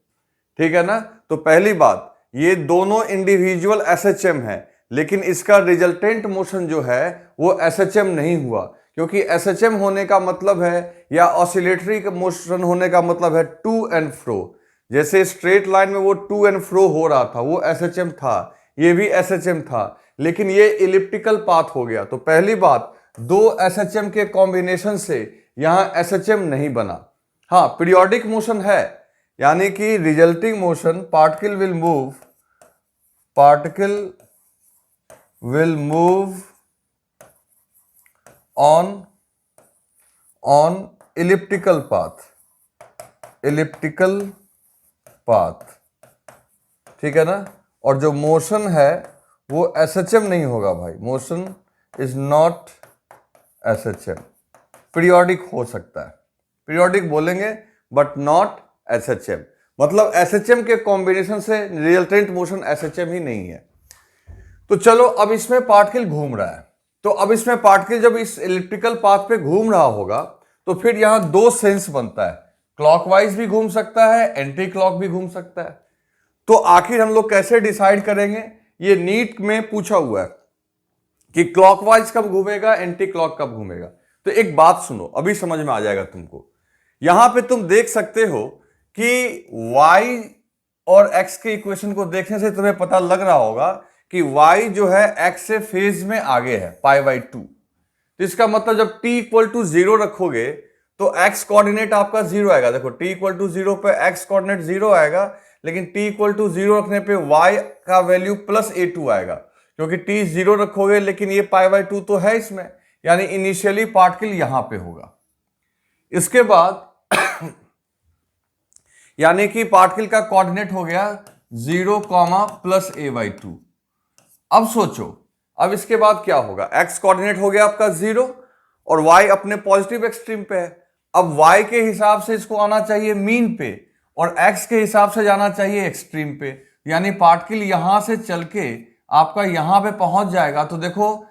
ठीक है ना। तो पहली बात, ये दोनों इंडिविजुअल SHM है, लेकिन इसका रिजल्टेंट मोशन जो है वो SHM नहीं हुआ, क्योंकि SHM होने का मतलब है या ऑसिलेटरी मोशन होने का मतलब है टू एंड फ्रो। जैसे स्ट्रेट लाइन में वो टू एंड फ्रो हो रहा था वो SHM था, ये भी SHM था, लेकिन ये इलिप्टिकल पाथ हो गया। तो पहली बात, दो SHM के कॉम्बिनेशन से यहां SHM नहीं बना। हाँ, पीरियोडिक मोशन है, यानी कि resulting motion particle will move on elliptical path, ठीक है ना। और जो मोशन है वो SHM नहीं होगा भाई, motion is not SHM, periodic हो सकता है, पीरियोडिक बोलेंगे बट नॉट SHM, मतलब SHM के कॉम्बिनेशन से रिजल्टेंट मोशन SHM ही नहीं है। तो चलो अब इसमें पार्टिकल घूम रहा है, तो अब इसमें पार्टिकल जब इस इलिप्टिकल पाथ पे घूम रहा होगा तो फिर यहां दो सेंस बनता है, क्लॉकवाइज भी घूम सकता है, एंटी क्लॉक भी घूम सकता है। तो आखिर हम लोग कैसे डिसाइड करेंगे, ये नीट में पूछा हुआ है कि क्लॉकवाइज कब घूमेगा, एंटी क्लॉक कब घूमेगा। तो एक बात सुनो, अभी समझ में आ जाएगा तुमको। यहां पे तुम देख सकते हो कि y और x के इक्वेशन को देखने से तुम्हें पता लग रहा होगा कि y जो है x से फेज में आगे है π/2। तो इसका मतलब जब t इक्वल टू 0 रखोगे तो x कोऑर्डिनेट आपका 0 आएगा। देखो t इक्वल टू 0 पे x कोऑर्डिनेट 0 आएगा, लेकिन t इक्वल टू 0 रखने पे y का वैल्यू प्लस A2 आएगा, क्योंकि t 0 रखोगे लेकिन ये π/2 तो है इसमें, यानी इनिशियली पार्टिकल यहां पे होगा। इसके बाद यानी कि पार्टिकल का कोऑर्डिनेट हो गया 0, प्लस A/2। अब सोचो, अब इसके बाद क्या होगा, x कोऑर्डिनेट हो गया आपका 0 और y अपने पॉजिटिव एक्सट्रीम पे है। अब y के हिसाब से इसको आना चाहिए मीन पे और x के हिसाब से जाना चाहिए एक्सट्रीम पे, यानी पार्टिकल यहां से चल के आपका यहां पे पहुंच जाएगा। तो देखो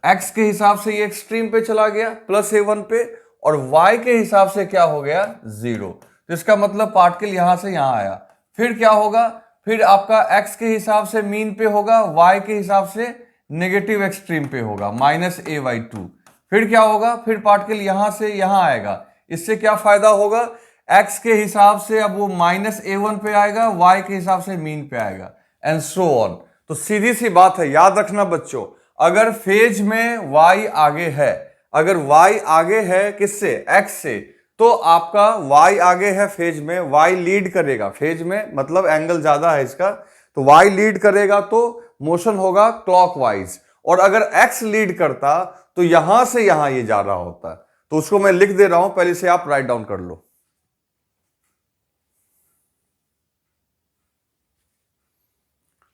x के हिसाब से ये एक्सट्रीम पे चला गया प्लस A1 पे, और y के हिसाब से क्या हो गया 0। तो इसका मतलब पार्टिकल यहां से यहां आया। फिर क्या होगा, फिर आपका x के हिसाब से मीन पे होगा, y के हिसाब से नेगेटिव एक्सट्रीम पे होगा -a/2। फिर क्या होगा, फिर पार्टिकल यहां से यहां आएगा। इससे क्या फायदा होगा, x के हिसाब से अब वो -a1 पे आएगा, y के हिसाब से मीन पे आएगा, एंड सो ऑन। तो सीधी सी बात है, याद रखना बच्चों, अगर फेज में y आगे है, अगर y आगे है किससे, x से, तो आपका y आगे है फेज में, y लीड करेगा फेज में, मतलब एंगल ज्यादा है इसका, तो y लीड करेगा तो मोशन होगा क्लॉकवाइज। और अगर x लीड करता तो यहां से यहां ये जा रहा होता। तो उसको मैं लिख दे रहा हूं, पहले से आप राइट डाउन कर लो।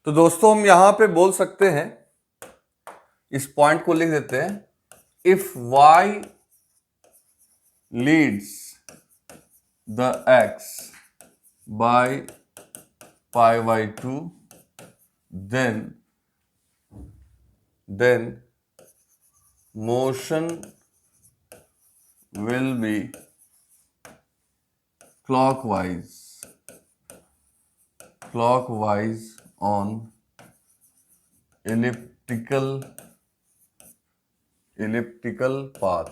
तो दोस्तों हम यहां पे बोल सकते हैं, इस पॉइंट को लिख देते हैं, if y leads the x by π/2 then motion will be clockwise on elliptical path,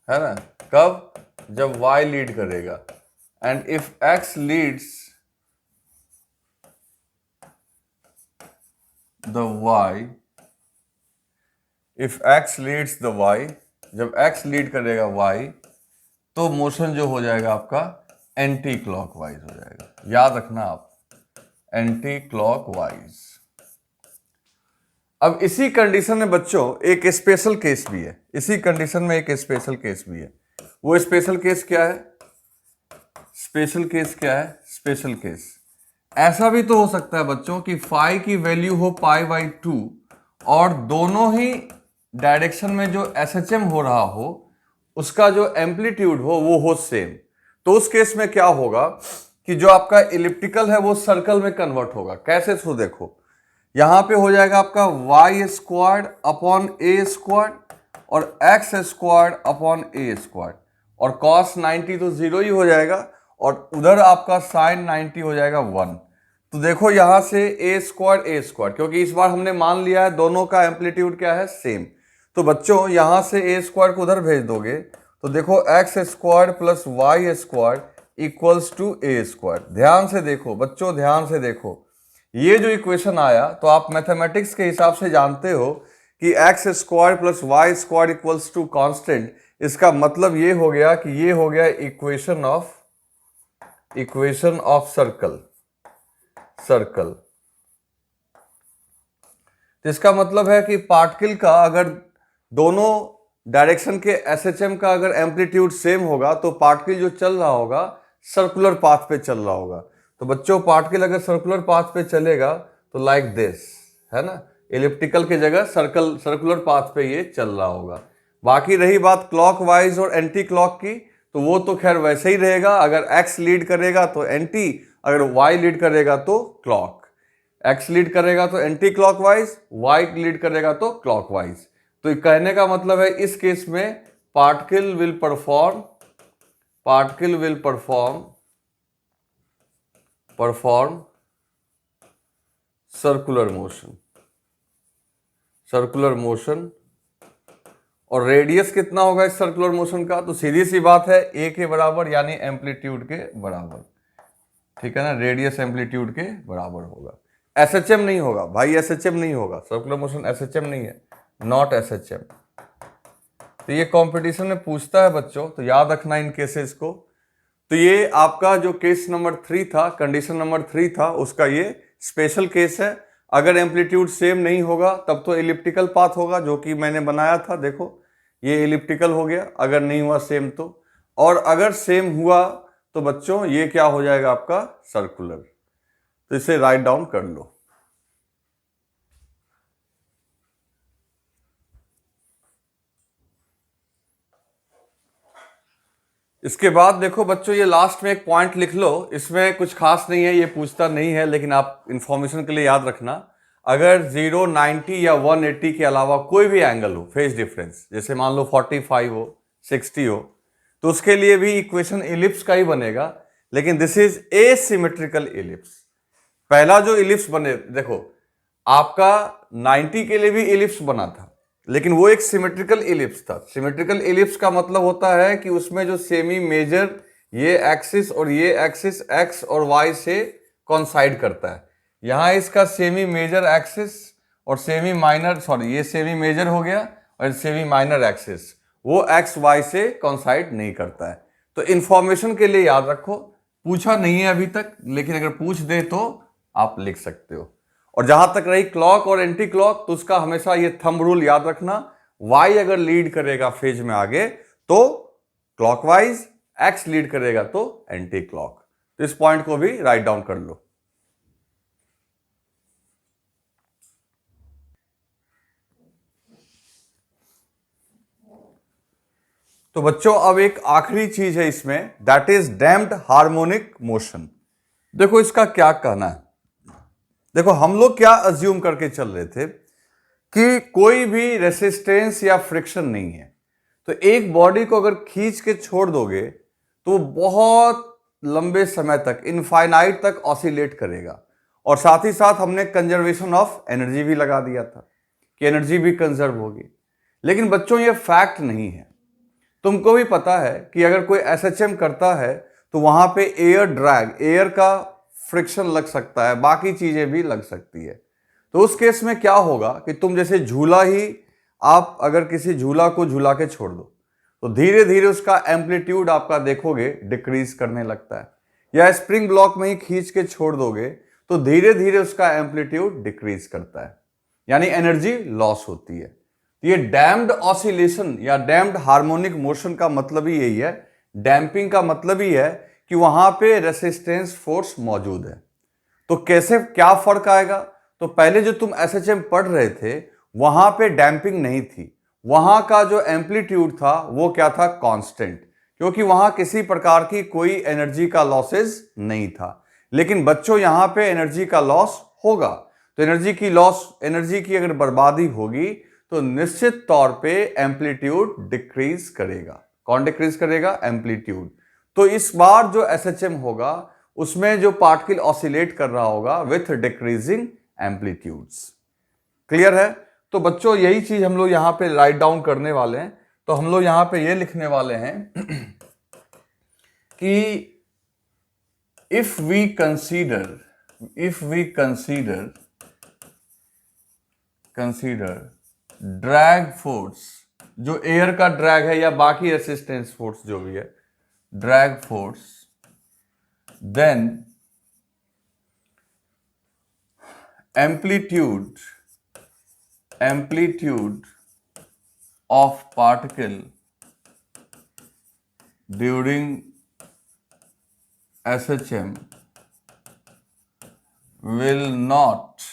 है ना। कब, जब y लीड करेगा, and if x leads the y, if x leads the y, जब x लीड करेगा y, तो मोशन जो हो जाएगा आपका एंटी क्लॉकवाइज हो जाएगा। याद रखना आप, एंटी क्लॉकवाइज। अब इसी कंडीशन में बच्चों एक स्पेशल केस भी है, इसी कंडीशन में एक स्पेशल केस भी है। वो स्पेशल केस क्या है, स्पेशल केस क्या है, स्पेशल केस ऐसा भी तो हो सकता है बच्चों कि फाई की वैल्यू हो π/2 और दोनों ही डायरेक्शन में जो SHM हो रहा हो उसका जो एम्पलीट्यूड हो वो हो सेम। तो उस केस में क्या होगा कि जो आपका इलिप्टिकल है वो सर्कल में कन्वर्ट होगा। कैसे, तो देखो यहां पे हो जाएगा आपका y² अपॉन a² और x² अपॉन a², और cos 90 तो 0 ही हो जाएगा, और उधर आपका sin 90 हो जाएगा 1। तो देखो यहां से a², क्योंकि इस बार हमने मान लिया है दोनों का एम्पलीट्यूड क्या है, सेम। तो बच्चों यहां से a² को उधर भेज दोगे तो देखो x² plus y² equals to a²। ध्यान से देखो बच्चों, ध्यान से देखो, ये जो इक्वेशन आया तो आप मैथमेटिक्स के हिसाब से जानते हो कि x² plus y² equals to constant. इसका मतलब ये हो गया कि ये हो गया इक्वेशन ऑफ सर्कल। तो इसका मतलब है कि पार्टिकल का अगर दोनों डायरेक्शन के SHM का अगर एम्पलीट्यूड सेम होगा तो पार्टिकल जो चल रहा होगा सर्कुलर पाथ पे चल रहा होगा। तो बच्चों पार्टिकल अगर सर्कुलर पाथ पे चलेगा तो लाइक दिस, है ना, एलिप्टिकल की जगह सर्कुलर पाथ पे ये चल रहा होगा। बाकी रही बात क्लॉकवाइज और एंटी क्लॉक की, तो वो तो खैर वैसे ही रहेगा। अगर x लीड करेगा तो एंटी, अगर y लीड करेगा तो क्लॉक। x लीड करेगा तो एंटी क्लॉकवाइज, y लीड करेगा तो क्लॉकवाइज। तो कहने का मतलब है इस केस में particle will perform circular motion. और रेडियस कितना होगा इस सर्कुलर मोशन का, तो सीधी सी बात है a के बराबर, यानी एम्पलीट्यूड के बराबर, ठीक है ना, रेडियस एम्पलीट्यूड के बराबर होगा। SHM नहीं होगा भाई, SHM नहीं होगा, सर्कुलर मोशन SHM नहीं है, नॉट SHM। तो ये कंपटीशन में पूछता है बच्चों, तो याद रखना इन केसेस को। तो ये आपका जो केस नंबर 3 था, कंडीशन नंबर 3 था, उसका ये स्पेशल केस है। अगर एम्पलीट्यूड सेम नहीं होगा तब तो एलिप्टिकल पाथ होगा, जो कि मैंने बनाया था। देखो ये एलिप्टिकल हो गया अगर नहीं हुआ सेम तो, और अगर सेम हुआ तो बच्चों ये क्या हो जाएगा आपका, सर्कुलर। तो इसे राइट डाउन कर लो। इसके बाद देखो बच्चों, ये लास्ट में एक पॉइंट लिख लो, इसमें कुछ खास नहीं है, ये पूछता नहीं है, लेकिन आप इंफॉर्मेशन के लिए याद रखना। अगर 0, 90 या 180 के अलावा कोई भी एंगल हो, फेज डिफरेंस, जैसे मान लो 45 हो, 60 हो, तो उसके लिए भी इक्वेशन इलिप्स का ही बनेगा, लेकिन दिस इज एसिमेट्रिकल इलिप्स। पहला जो इलिप्स बने, देखो आपका 90 के लिए भी इलिप्स बना था, लेकिन वो एक सिमेट्रिकल इलिप्स था। सिमेट्रिकल इलिप्स का मतलब होता है कि उसमें जो सेमी मेजर ये एक्सिस और ये एक्सिस एक्स और वाई से कॉन्साइड करता है। यहां इसका सेमी मेजर एक्सिस और सेमी माइनर, सॉरी ये सेमी मेजर हो गया और सेमी माइनर एक्सिस वो एक्स वाई से कॉन्साइड नहीं करता है। तो इंफॉर्मेशन के लिए याद रखो, पूछा नहीं है अभी तक, लेकिन अगर पूछ दे तो आप लिख सकते हो। और जहां तक रही क्लॉक और एंटी क्लॉक, तो उसका हमेशा ये थंब रूल याद रखना, वाई अगर लीड करेगा फेज में आगे तो क्लॉकवाइज, एक्स लीड करेगा तो एंटी क्लॉक। तो इस पॉइंट को भी राइट डाउन कर लो। तो बच्चों अब एक आखिरी चीज है इसमें, that is damped harmonic motion. देखो इसका क्या कहना है। देखो हम लोग क्या अज्यूम करके चल रहे थे कि कोई भी रेसिस्टेंस या फ्रिक्शन नहीं है, तो एक बॉडी को अगर खींच के छोड़ दोगे तो बहुत लंबे समय तक, इनफाइनाइट तक ऑसिलेट करेगा। और साथ ही साथ हमने कंजर्वेशन ऑफ एनर्जी भी लगा दिया था कि एनर्जी भी कंजर्व होगी। लेकिन बच्चों ये फैक्ट नहीं है। तुमको भी पता है कि अगर कोई एसएचएम करता है तो वहां पे एयर ड्रैग, एयर का फ्रिक्शन लग सकता है, बाकी चीजें भी लग सकती है। तो उस केस में क्या होगा कि तुम जैसे झूला ही, आप अगर किसी झूला को झूला के छोड़ दो तो धीरे धीरे उसका एम्पलीट्यूड आपका देखोगे डिक्रीज करने लगता है, या स्प्रिंग ब्लॉक में ही खींच के छोड़ दोगे तो धीरे धीरे उसका एम्पलीट्यूड डिक्रीज करता है, यानी एनर्जी लॉस होती है। ये डैम्प्ड ऑसिलेशन या डैम्प्ड हार्मोनिक मोशन का मतलब ही यही है। डैम्पिंग का मतलब ही है कि वहां पे रेसिस्टेंस फोर्स मौजूद है। तो कैसे, क्या फर्क आएगा? तो पहले जो तुम एसएचएम पढ़ रहे थे वहां पे डैम्पिंग नहीं थी, वहां का जो एम्पलीट्यूड था वो क्या था? कांस्टेंट, क्योंकि वहां किसी प्रकार की कोई एनर्जी का लॉसेस नहीं था। लेकिन बच्चों यहां पे एनर्जी का लॉस होगा। तो एनर्जी की अगर बर्बादी होगी तो निश्चित तौर पे एम्पलीट्यूड डिक्रीज करेगा। कौन डिक्रीज करेगा? एम्पलीट्यूड। तो इस बार जो एसएचएम होगा उसमें जो पार्टिकल ऑसिलेट कर रहा होगा विथ डिक्रीजिंग एम्पलीट्यूड्स। क्लियर है? तो बच्चों यही चीज हम लोग यहां पे राइट डाउन करने वाले हैं। तो हम लोग यहां पे ये लिखने वाले हैं कि if we consider drag force, जो एयर का ड्रैग है या बाकी रेसिस्टेंस फोर्स जो भी है, drag force, then amplitude of particle during SHM will not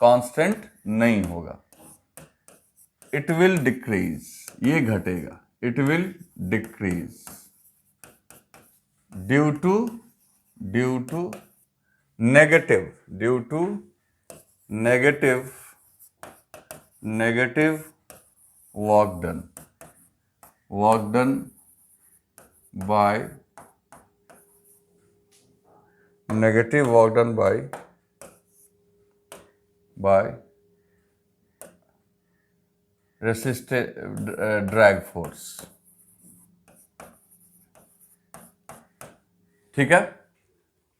constant नहीं होगा, it will decrease, ये घटेगा, it will decrease due to negative work done by drag force. ठीक है?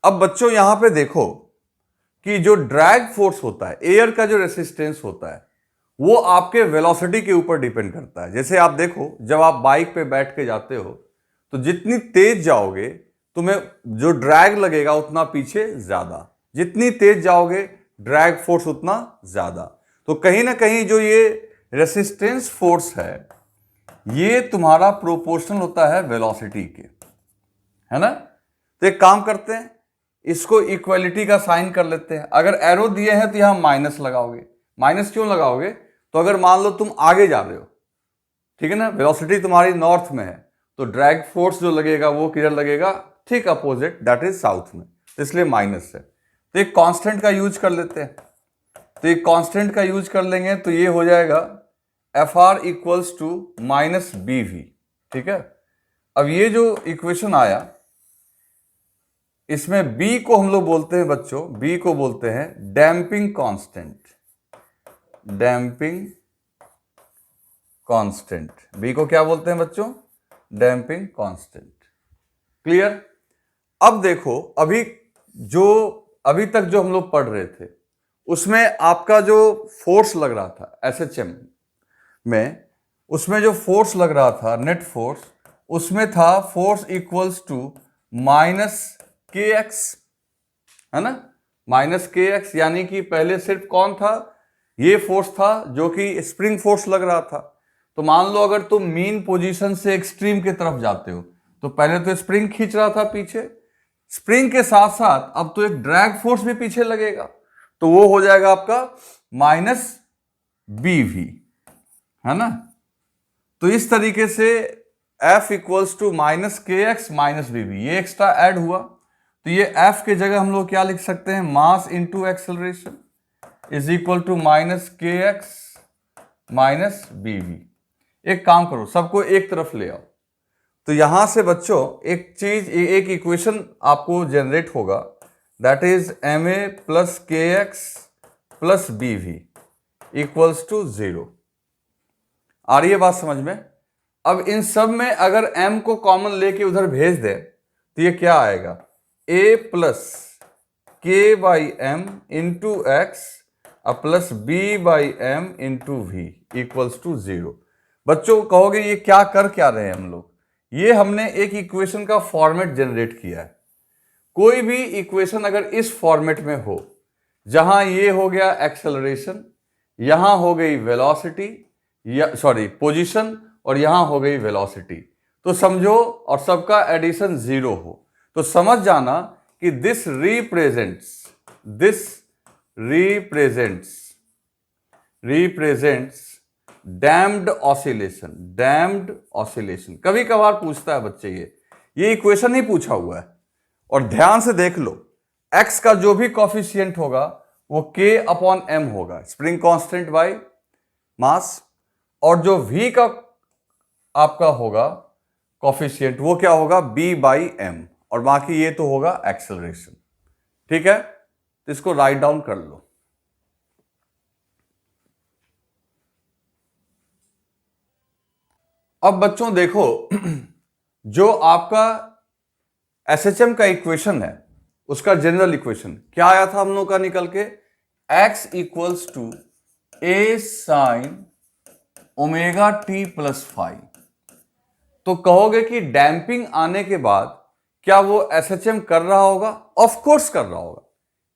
अब बच्चों यहां पे देखो कि जो ड्रैग फोर्स होता है, एयर का जो रेसिस्टेंस होता है, वो आपके वेलोसिटी के ऊपर डिपेंड करता है। जैसे आप देखो, जब आप बाइक पे बैठ के जाते हो तो जितनी तेज जाओगे तुम्हें जो ड्रैग लगेगा उतना पीछे ज्यादा, जितनी तेज जाओगे ड्रैग फोर्स उतना ज्यादा। तो कहीं ना कहीं जो ये रेसिस्टेंस फोर्स है ये तुम्हारा प्रोपोर्शनल होता है वेलोसिटी के, है ना? तो एक काम करते हैं, इसको इक्वलिटी का साइन कर लेते हैं। अगर एरो दिए हैं तो यहां माइनस लगाओगे। माइनस क्यों लगाओगे? तो अगर मान लो तुम आगे जा रहे हो, ठीक है ना, वेलोसिटी तुम्हारी नॉर्थ में है, तो ड्रैग फोर्स जो लगेगा वो किधर लगेगा? ठीक अपोजिट, दैट इज साउथ में, तो इसलिए माइनस है। तो एक कांस्टेंट का यूज कर लेते हैं। तो एक कांस्टेंट का यूज कर लेंगे तो ये हो जाएगा Fr equals to minus BV। ठीक है? अब ये जो इक्वेशन आया इसमें बी को हम लोग बोलते हैं बच्चों, बी को बोलते हैं damping constant, damping constant. B को क्या बोलते हैं बच्चों? Damping constant. क्लियर? अब देखो, अभी तक जो हम लोग पढ़ रहे थे उसमें आपका जो फोर्स लग रहा था एसएचएम में, उसमें जो फोर्स लग रहा था नेट फोर्स, उसमें था force equals to minus k x, है ना, माइनस के एक्स। यानी कि पहले सिर्फ कौन था? ये फोर्स था जो कि स्प्रिंग फोर्स लग रहा था। तो मान लो अगर तुम मीन पोजीशन से एक्सट्रीम की तरफ जाते हो तो पहले तो स्प्रिंग खींच रहा था पीछे, स्प्रिंग के साथ साथ अब तो एक ड्रैग फोर्स भी पीछे लगेगा, तो वो हो जाएगा आपका माइनस बी वी, है ना। तो इस तरीके से F equals to minus k x minus b we, ये एक्स्ट्रा ऐड हुआ, तो ये F के जगह हम लोग क्या लिख सकते हैं? Mass into acceleration is equal to minus k x minus b v. एक काम करो, सबको एक तरफ ले आओ। तो यहां से बच्चों एक इक्वेशन आपको जनरेट होगा, that is M A plus K X plus B V equals to 0। आ रही है बात समझ में? अब इन सब में अगर m को कॉमन लेके उधर भेज दे तो ये क्या आएगा? a plus k by m into x plus b by m into v equals to 0। बच्चों कहोगे ये क्या कर क्या रहे हैं हम लोग? ये हमने एक इक्वेशन का फॉर्मेट जनरेट किया है। कोई भी इक्वेशन अगर इस फॉर्मेट में हो, जहां ये हो गया एक्सेलरेशन, यहां हो गई वेलोसिटी, या सॉरी पोजीशन, और यहां हो गई वेलोसिटी, तो समझो, और सबका एडिशन 0 हो, तो समझ जाना कि दिस रिप्रेजेंट्स डैम्ड ऑसिलेशन। कभी कभार पूछता है बच्चे, ये इक्वेशन ही पूछा हुआ है, और ध्यान से देख लो, x का जो भी कॉफिशिएंट होगा वो k अपॉन m होगा, स्प्रिंग कांस्टेंट बाय मास, और जो v का आपका होगा कॉफिशिएंट वो क्या होगा? b बाई एम, और बाकी ये तो होगा एक्सेलरेशन। ठीक है, तो इसको राइट डाउन कर लो। अब बच्चों देखो, जो आपका एसएचएम का इक्वेशन है उसका जनरल इक्वेशन क्या आया था हम लोग का निकल के? x equals to a sine omega t plus five. तो कहोगे कि डैम्पिंग आने के बाद क्या वो एसएचएम कर रहा होगा? ऑफ कोर्स कर रहा होगा,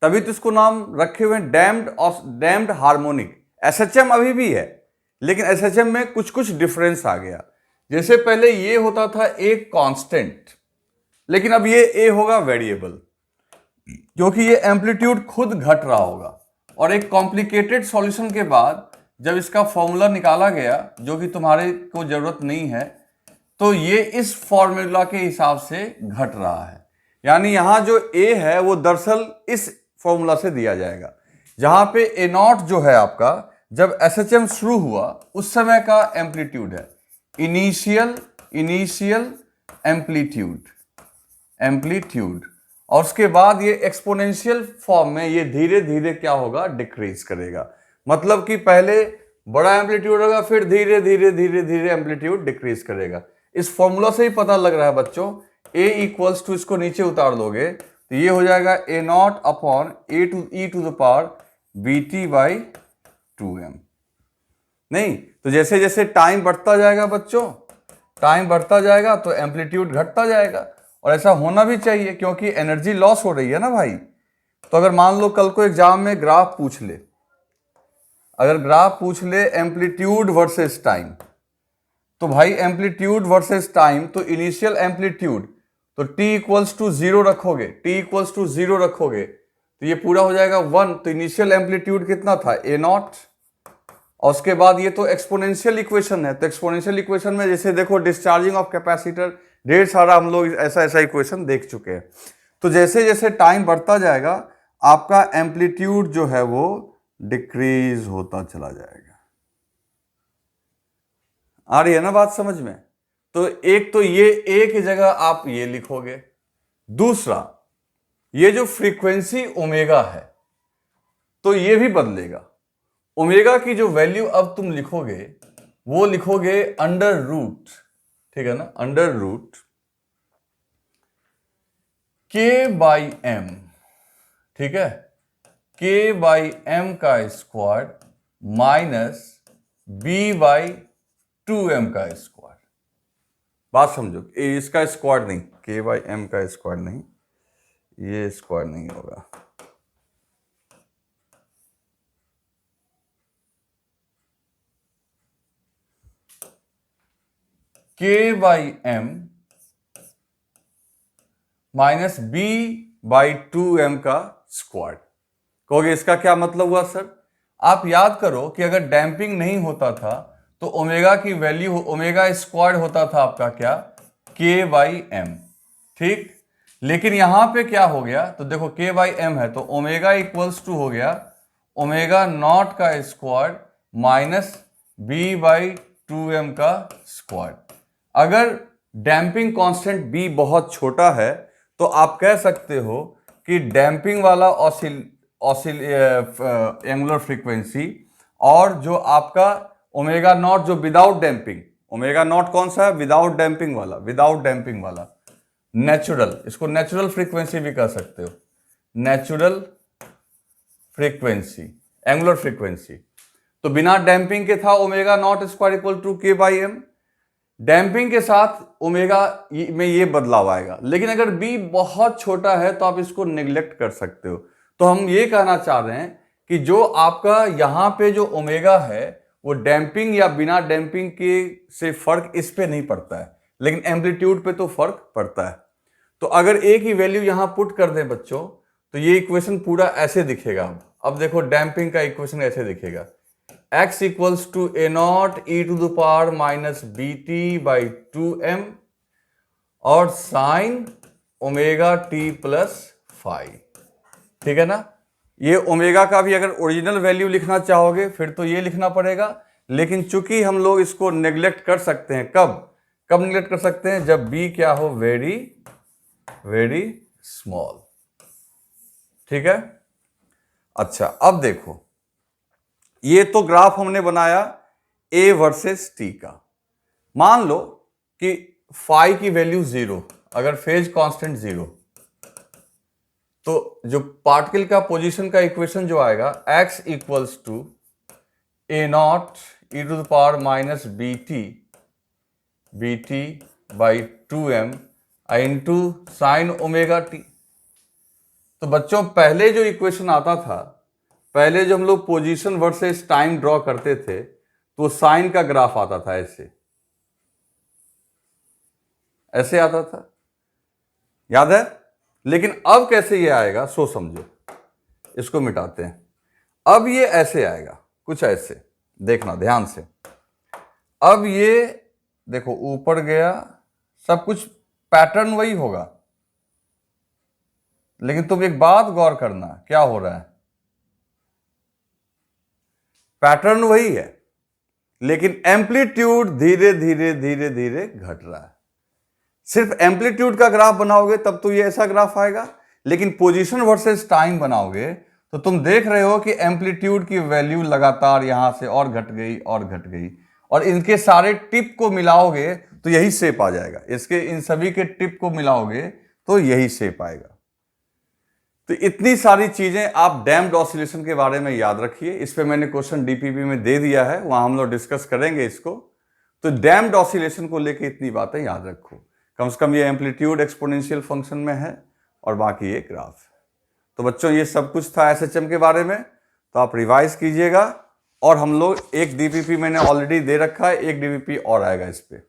तभी तो इसको नाम रखे हुए डैम्ड हार्मोनिक। एसएचएम अभी भी है, लेकिन एसएचएम में कुछ कुछ डिफरेंस आ गया। जैसे पहले ये होता था एक कांस्टेंट, लेकिन अब ये ए होगा वेरिएबल, क्योंकि ये एम्पलीट्यूड खुद घट रहा होगा। और एक कॉम्प्लिकेटेड सॉल्यूशन के बाद जब इसका फॉर्मूला निकाला गया, जो कि तुम्हारे को जरूरत नहीं है, तो ये इस फॉर्मूला के हिसाब से घट रहा है। यानी यहां जो ए है वो दरअसल इस फॉर्मूला से दिया जाएगा, जहां पे ए नॉट जो है आपका, जब एसएचएम शुरू हुआ उस समय का एम्पलीट्यूड है, इनिशियल एम्पलीट्यूड, और उसके बाद ये एक्सपोनेंशियल फॉर्म में ये धीरे धीरे क्या होगा? डिक्रीज करेगा। मतलब कि पहले बड़ा एम्पलीट्यूड होगा, फिर धीरे धीरे एम्पलीट्यूड डिक्रीज करेगा। इस फॉर्मूला से ही पता लग रहा है बच्चों, a इक्वल्स टू, इसको नीचे उतार दोगे तो ये हो जाएगा a not upon e to the power bt by 2m। नहीं तो जैसे जैसे टाइम बढ़ता जाएगा बच्चों, टाइम बढ़ता जाएगा तो एम्पलीट्यूड घटता जाएगा, और ऐसा होना भी चाहिए क्योंकि एनर्जी लॉस हो रही है ना भाई। तो अगर मान लो कल को एग्जाम में ग्राफ पूछ ले, अगर ग्राफ पूछ ले एम्पलीट्यूड वर्सेस टाइम, तो भाई एम्पलीट्यूड वर्सेस टाइम, तो इनिशियल एम्पलीट्यूड तो t इक्वल्स टू 0 रखोगे, तो ये पूरा हो जाएगा 1। तो इनिशियल एम्पलीट्यूड कितना था? a नॉट, और उसके बाद ये तो एक्सपोनेंशियल इक्वेशन है। तो एक्सपोनेंशियल इक्वेशन में जैसे देखो डिस्चार्जिंग ऑफ कैपेसिटर, ढेर सारा हम लोग ऐसा इक्वेशन देख चुके हैं। तो जैसे जैसे टाइम बढ़ता जाएगा आपका एम्पलीट्यूड जो है वो डिक्रीज होता चला जाएगा। आ रही है ना बात समझ में? तो एक तो ये ए की जगह आप ये लिखोगे। दूसरा, ये जो फ्रीक्वेंसी ओमेगा है तो ये भी बदलेगा। ओमेगा की जो वैल्यू अब तुम लिखोगे वो लिखोगे अंडर रूट, ठीक है ना, under root k by m, ठीक है, के बाई एम का square minus b by 2m का स्क्वायर। बात समझो, इसका स्क्वायर नहीं, के बाई एम का स्क्वायर नहीं, ये स्क्वायर नहीं होगा, k by m minus b by 2m का स्क्वायर। कहोगे इसका क्या मतलब हुआ सर? आप याद करो कि अगर डैम्पिंग नहीं होता था तो ओमेगा की वैल्यू, ओमेगा स्क्वायर होता था आपका क्या, के बाई एम, ठीक। लेकिन यहां पे क्या हो गया, तो देखो के बाई एम है तो ओमेगा इक्वल्स टू हो गया ओमेगा नॉट का square minus b by 2m का स्क्वायर। अगर डैम्पिंग कांस्टेंट बी बहुत छोटा है तो आप कह सकते हो कि डैम्पिंग वाला एंगुलर फ्रीक्वेंसी और जो आपका ओमेगा नॉट जो विदाउट डैम्पिंग, ओमेगा नॉट कौन सा है, विदाउट डैम्पिंग वाला, विदाउट डैम्पिंग वाला नेचुरल, इसको नेचुरल फ्रीक्वेंसी भी कह सकते हो, नेचुरल फ्रीक्वेंसी, एंगुलर फ्रीक्वेंसी। तो बिना डैम्पिंग के था omega not square equal to k by m, damping के साथ ओमेगा में ये बदलाव आएगा। लेकिन अगर बी बहुत छोटा है तो आप इसको निगलेक्ट कर सकते हो। तो हम ये कहना चाह रहे हैं कि जो आपका यहां पे जो ओमेगा है वो डैम्पिंग या बिना डैम्पिंग के से फर्क इस पे नहीं पड़ता है, लेकिन एम्पलीट्यूड पे तो फर्क पड़ता है। तो अगर ए की वैल्यू यहां पुट कर दें बच्चों तो ये इक्वेशन पूरा ऐसे दिखेगा। अब देखो डैम्पिंग का इक्वेशन ऐसे दिखेगा, x equals to a not e to the power minus b t by 2m और साइन ओमेगा टी प्लस 5, ठीक है ना। ये ओमेगा का भी अगर ओरिजिनल वैल्यू लिखना चाहोगे फिर तो ये लिखना पड़ेगा, लेकिन चूंकि हम लोग इसको नेग्लेक्ट कर सकते हैं, कब नेग्लेक्ट कर सकते हैं, जब b क्या हो, वेरी वेरी स्मॉल, ठीक है। अच्छा अब देखो, ये तो ग्राफ हमने बनाया a वर्सेस t का। मान लो कि फाई की वैल्यू 0, अगर फेज कांस्टेंट 0, तो जो पार्टिकल का पोजीशन का इक्वेशन जो आएगा x equals to a not e to the power minus b t by 2m into sine omega t. तो बच्चों पहले जो इक्वेशन आता था, पहले जो हम लोग पोजीशन वर्सेस टाइम ड्रॉ करते थे तो साइन का ग्राफ आता था ऐसे, ऐसे आता था, याद है। लेकिन अब कैसे ये आएगा सो समझो, इसको मिटाते हैं। अब ये ऐसे आएगा, कुछ ऐसे, देखना ध्यान से। अब ये देखो ऊपर गया, सब कुछ पैटर्न वही होगा, लेकिन तुम एक बात गौर करना, क्या हो रहा है, पैटर्न वही है लेकिन एम्पलीट्यूड धीरे धीरे धीरे धीरे घट रहा है। सिर्फ एम्पलीट्यूड का ग्राफ बनाओगे तब तो ये ऐसा ग्राफ आएगा, लेकिन पोजीशन वर्सेस टाइम बनाओगे तो तुम देख रहे हो कि एम्पलीट्यूड की वैल्यू लगातार यहां से और घट गई और घट गई, और इनके सारे टिप को मिलाओगे तो यही शेप आ जाएगा, इसके इन सभी के टिप को मिलाओगे तो यही शेप आएगा। तो इतनी सारी चीजें आप डैम्प्ड ऑसिलेशन के बारे में याद रखिए। इस पे मैंने क्वेश्चन डीपीपी में दे दिया है, वहां हम लोग डिस्कस करेंगे इसको। तो डैम्प्ड ऑसिलेशन को लेके इतनी बातें याद रखो, कम से कम ये एम्पलीट्यूड एक्सपोनेंशियल फंक्शन में है और बाकी ये ग्राफ है। तो बच्चों ये सब कुछ था एसएचएम के बारे में, तो आप रिवाइज कीजिएगा। और हम लोग एक डीपीपी मैंने ऑलरेडी दे रखा है, एक डीपीपी और आएगा इस पे।